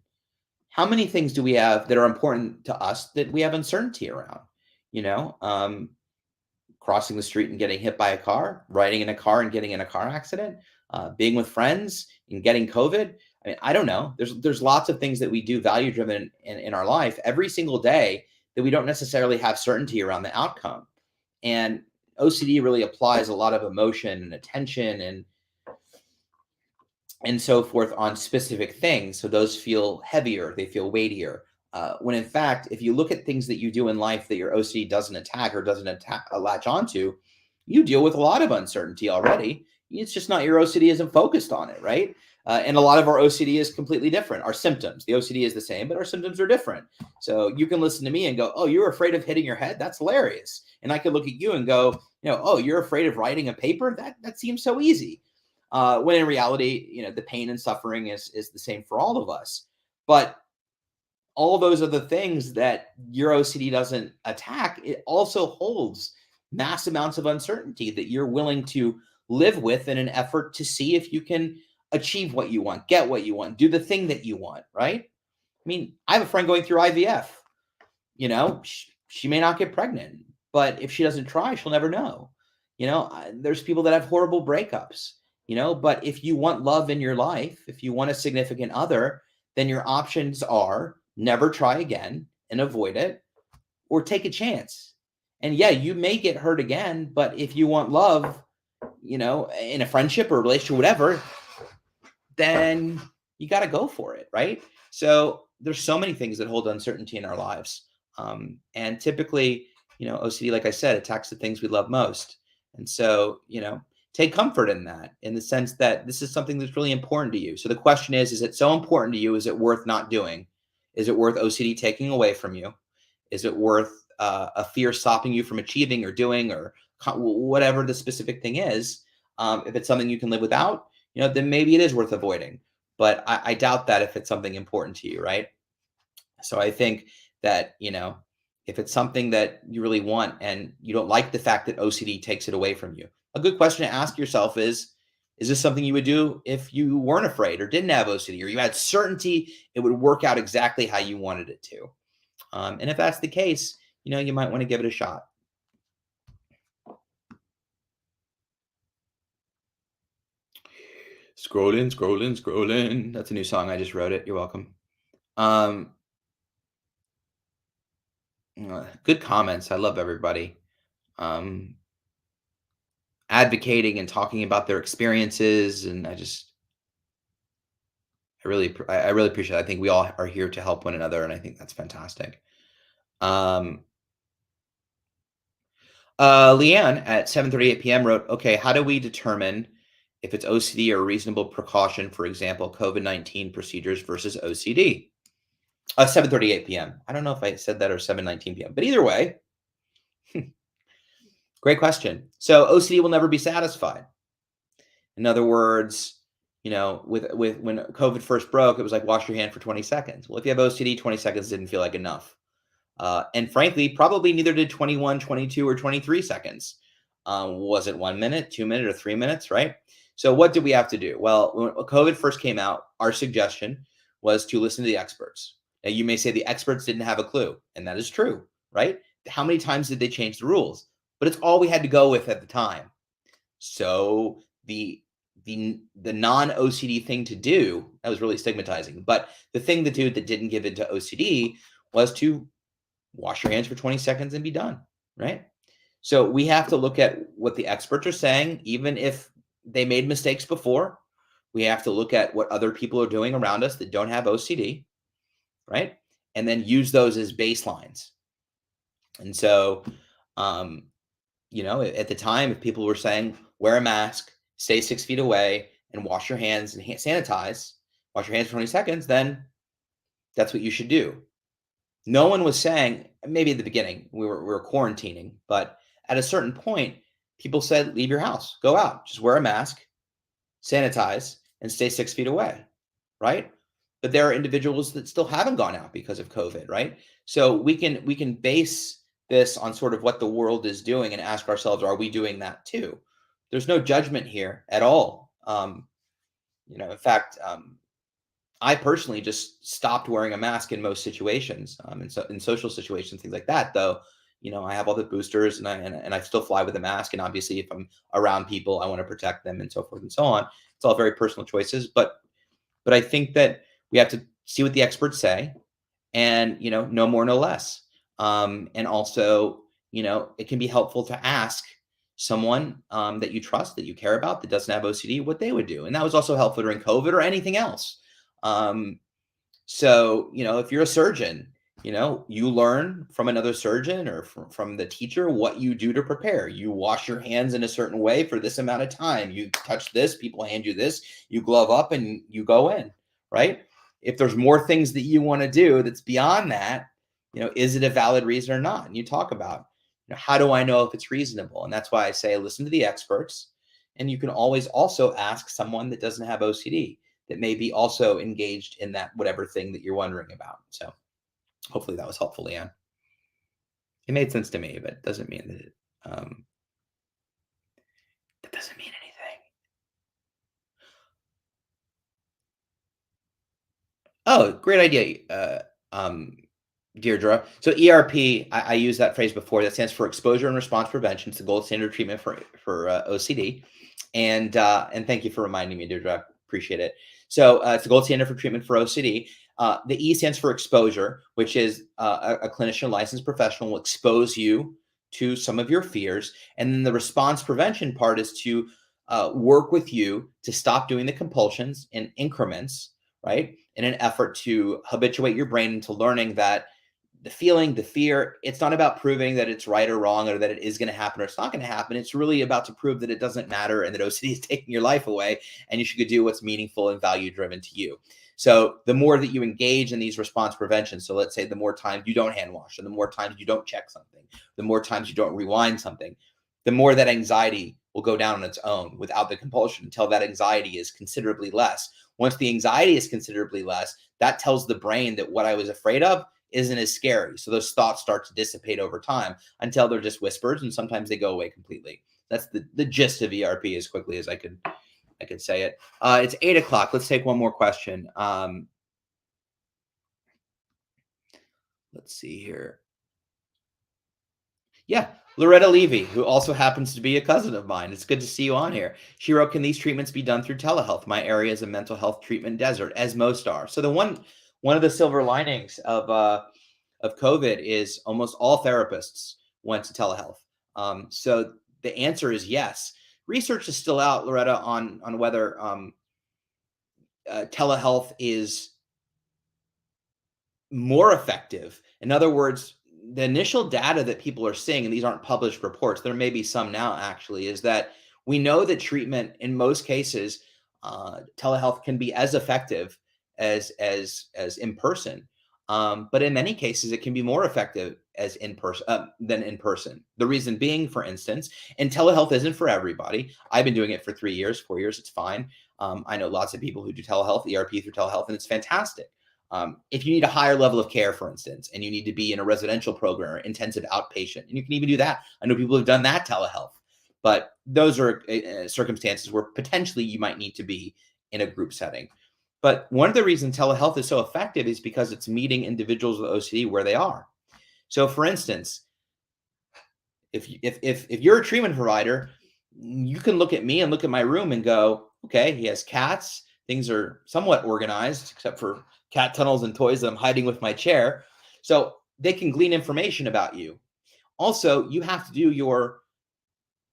how many things do we have that are important to us that we have uncertainty around? You know, um, Crossing the street and getting hit by a car, riding in a car and getting in a car accident, being with friends and getting COVID. I mean, I don't know. There's lots of things that we do value driven in our life every single day that we don't necessarily have certainty around the outcome. And OCD really applies a lot of emotion and attention and so forth on specific things. So those feel heavier, they feel weightier. When in fact, if you look at things that you do in life that your OCD doesn't attack or doesn't latch onto, you deal with a lot of uncertainty already. It's just not your OCD isn't focused on it, right? And a lot of our OCD is completely different. Our symptoms, the OCD is the same, but our symptoms are different. So you can listen to me and go, "Oh, you're afraid of hitting your head? That's hilarious." And I could look at you and go, "Oh, you're afraid of writing a paper? That seems so easy." When in reality, the pain and suffering is the same for all of us. But all those are the things that your OCD doesn't attack. It also holds mass amounts of uncertainty that you're willing to live with in an effort to see if you can achieve what you want, get what you want, do the thing that you want, right? I mean, I have a friend going through IVF. She may not get pregnant, but if she doesn't try, she'll never know. There's people that have horrible breakups, but if you want love in your life, if you want a significant other, then your options are never try again and avoid it, or take a chance. And yeah, you may get hurt again, but if you want love, in a friendship or a relationship, whatever, then you got to go for it, right? So there's so many things that hold uncertainty in our lives. And typically, OCD, like I said, attacks the things we love most. And so, take comfort in that, in the sense that this is something that's really important to you. So the question is it so important to you? Is it worth not doing? Is it worth OCD taking away from you? Is it worth a fear stopping you from achieving or doing, or whatever the specific thing is? If it's something you can live without, then maybe it is worth avoiding. But I doubt that if it's something important to you, right? So I think that, if it's something that you really want and you don't like the fact that OCD takes it away from you, a good question to ask yourself is this something you would do if you weren't afraid or didn't have OCD, or you had certainty it would work out exactly how you wanted it to? And if that's the case, you might want to give it a shot. Scrolling, scrolling, scrolling. That's a new song. I just wrote it. You're welcome. Um, Good comments. I love everybody um, advocating and talking about their experiences, and I really appreciate it. I think we all are here to help one another, and I think that's fantastic. Um, Leanne at 7:38 p.m. wrote, "Okay, how do we determine if it's OCD or reasonable precaution? For example, COVID-19 procedures versus OCD." 7:38 p.m. I don't know if I said that or 7:19 p.m., but either way, great question. So OCD will never be satisfied. In other words, with when COVID first broke, it was like wash your hand for 20 seconds. Well, if you have OCD, 20 seconds didn't feel like enough. And frankly, probably neither did 21, 22, or 23 seconds. Was it 1 minute, 2 minutes, or 3 minutes, right? So what did we have to do? Well, when COVID first came out, our suggestion was to listen to the experts. Now, you may say the experts didn't have a clue, and that is true, right? How many times did they change the rules? But it's all we had to go with at the time. So the non-OCD thing to do, that was really stigmatizing, but the thing to do that didn't give into OCD was to wash your hands for 20 seconds and be done, right? So we have to look at what the experts are saying, even if they made mistakes before. We have to look at what other people are doing around us that don't have OCD, right? And then use those as baselines. And so, at the time, if people were saying, wear a mask, stay 6 feet away, and wash your hands and sanitize, wash your hands for 20 seconds, then that's what you should do. No one was saying, maybe at the beginning, we were quarantining, but at a certain point, people said, leave your house, go out, just wear a mask, sanitize, and stay 6 feet away, right? But there are individuals that still haven't gone out because of COVID, right? So we can base this on sort of what the world is doing and ask ourselves, are we doing that too? There's no judgment here at all. In fact, I personally just stopped wearing a mask in most situations, in social situations, things like that. Though, I have all the boosters, and I still fly with a mask. And obviously, if I'm around people, I want to protect them, and so forth and so on. It's all very personal choices, but I think that we have to see what the experts say, and no more, no less. And also, it can be helpful to ask someone that you trust, that you care about, that doesn't have OCD, what they would do. And that was also helpful during COVID or anything else. So, if you're a surgeon, you learn from another surgeon or from the teacher what you do to prepare. You wash your hands in a certain way for this amount of time. You touch this, people hand you this, you glove up and you go in, right? If there's more things that you want to do that's beyond that, is it a valid reason or not? And you talk about, how do I know if it's reasonable? And that's why I say listen to the experts. And you can always also ask someone that doesn't have OCD, that may be also engaged in that whatever thing that you're wondering about. So hopefully that was helpful, Leanne. It made sense to me, but it doesn't mean that doesn't mean anything. Oh, great idea, Deirdre. So ERP, I used that phrase before. That stands for exposure and response prevention. It's the gold standard treatment for OCD. And thank you for reminding me, Deirdre. Appreciate it. So it's the gold standard for treatment for OCD. The E stands for exposure, which is a clinician, licensed professional will expose you to some of your fears. And then the response prevention part is to work with you to stop doing the compulsions in increments, right? In an effort to habituate your brain into learning that the feeling, the fear, it's not about proving that it's right or wrong or that it is going to happen or it's not going to happen. It's really about to prove that it doesn't matter and that OCD is taking your life away and you should do what's meaningful and value driven to you. So the more that you engage in these response preventions, so let's say the more times you don't hand wash, and the more times you don't check something, the more times you don't rewind something, the more that anxiety will go down on its own without the compulsion until that anxiety is considerably less. Once the anxiety is considerably less, that tells the brain that what I was afraid of isn't as scary. So those thoughts start to dissipate over time until they're just whispers, and sometimes they go away completely. That's the gist of ERP as quickly as I could say it. It's 8 o'clock. Let's take one more question. Let's see here. Yeah, Loretta Levy, who also happens to be a cousin of mine. It's good to see you on here. She wrote, can these treatments be done through telehealth? My area is a mental health treatment desert, as most are. So the one of the silver linings of COVID is almost all therapists went to telehealth. So the answer is yes. Research is still out, Loretta, on whether telehealth is more effective. In other words, the initial data that people are seeing, and these aren't published reports, there may be some now actually, is that we know that treatment in most cases, telehealth can be as effective as in person. But in many cases, it can be more effective as in person than in person. The reason being, for instance, and telehealth isn't for everybody. I've been doing it for 3 years, 4 years. It's fine. I know lots of people who do telehealth, ERP through telehealth, and it's fantastic. If you need a higher level of care, for instance, and you need to be in a residential program or intensive outpatient, and you can even do that. I know people have done that telehealth, but those are circumstances where potentially you might need to be in a group setting. But one of the reasons telehealth is so effective is because it's meeting individuals with OCD where they are. So, for instance, if you're a treatment provider, you can look at me and look at my room and go, okay, he has cats. Things are somewhat organized, except for cat tunnels and toys that I'm hiding with my chair. So they can glean information about you. Also, you have to do your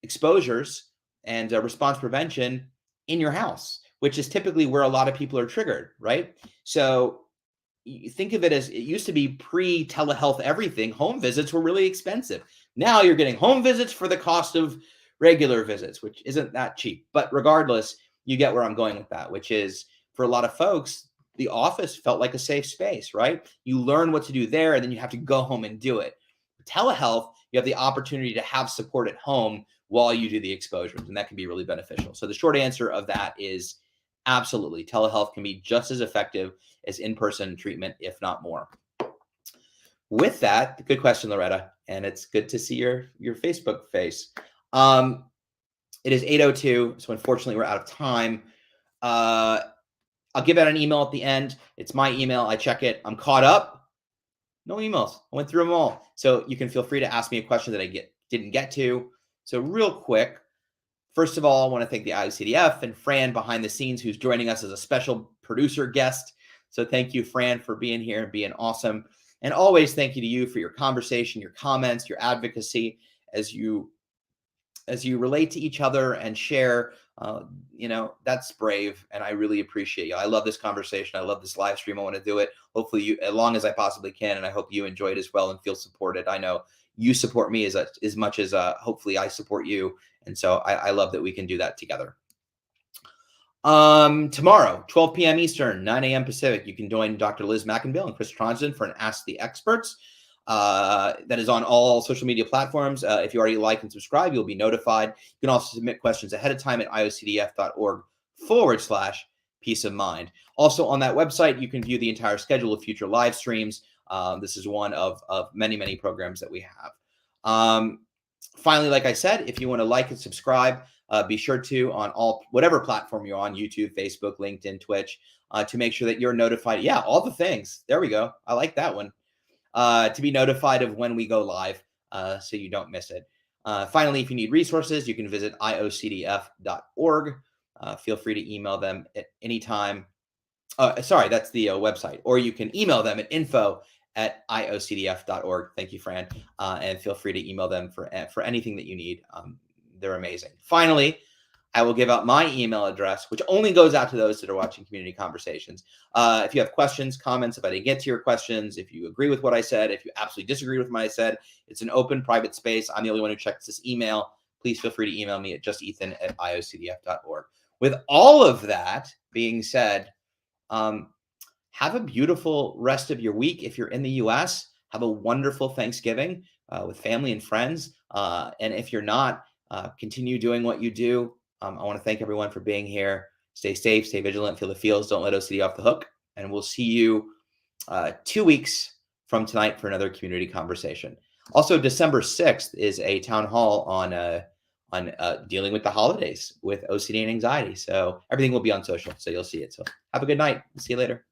exposures and response prevention in your house, which is typically where a lot of people are triggered, right? So you think of it as, it used to be pre-telehealth everything. Home visits were really expensive. Now you're getting home visits for the cost of regular visits, which isn't that cheap. But regardless, you get where I'm going with that, which is for a lot of folks, the office felt like a safe space, right? You learn what to do there, and then you have to go home and do it. Telehealth, you have the opportunity to have support at home while you do the exposures, and that can be really beneficial. So the short answer of that is absolutely. Telehealth can be just as effective as in-person treatment, if not more. With that, good question, Loretta, and it's good to see your Facebook face. It is 8:02, so unfortunately we're out of time. I'll give out an email at the end. It's my email. I check it. I'm caught up. No emails. I went through them all. So you can feel free to ask me a question that I didn't get to. So real quick, first of all, I want to thank the IOCDF and Fran behind the scenes, who's joining us as a special producer guest. So thank you, Fran, for being here and being awesome. And always thank you to you for your conversation, your comments, your advocacy as you relate to each other and share. That's brave, and I really appreciate you. I love this conversation. I love this live stream. I want to do it, hopefully, as long as I possibly can, and I hope you enjoy it as well and feel supported. I know you support me as much as hopefully I support you, and so I love that we can do that together. Tomorrow, 12 p.m. Eastern, 9 a.m. Pacific, you can join Dr. Liz McInville and Chris Tronsden for an Ask the Experts. That is on all social media platforms. If you already like and subscribe, you'll be notified. You can also submit questions ahead of time at iocdf.org/peace of mind. Also on that website, you can view the entire schedule of future live streams. This is one of many, many programs that we have. Finally, like I said, if you want to like and subscribe, be sure to on whatever platform you're on, YouTube, Facebook, LinkedIn, Twitch, to make sure that you're notified. Yeah, all the things. There we go. I like that one. To be notified of when we go live, so you don't miss it. Finally, if you need resources, you can visit IOCDF.org. Feel free to email them at any time. Sorry, that's the website. Or you can email them at info@iocdf.org. Thank you, Fran. And feel free to email them for anything that you need. They're amazing. Finally, I will give out my email address, which only goes out to those that are watching Community Conversations. If you have questions, comments, if I didn't get to your questions, if you agree with what I said, if you absolutely disagree with what I said, it's an open, private space. I'm the only one who checks this email. Please feel free to email me at justethan@iocdf.org. With all of that being said, have a beautiful rest of your week. If you're in the U.S., have a wonderful Thanksgiving with family and friends. And if you're not, continue doing what you do. I want to thank everyone for being here. Stay safe, stay vigilant, feel the feels, don't let OCD off the hook. And we'll see you 2 weeks from tonight for another community conversation. Also, December 6th is a town hall on dealing with the holidays with OCD and anxiety. So everything will be on social, so you'll see it. So have a good night. See you later.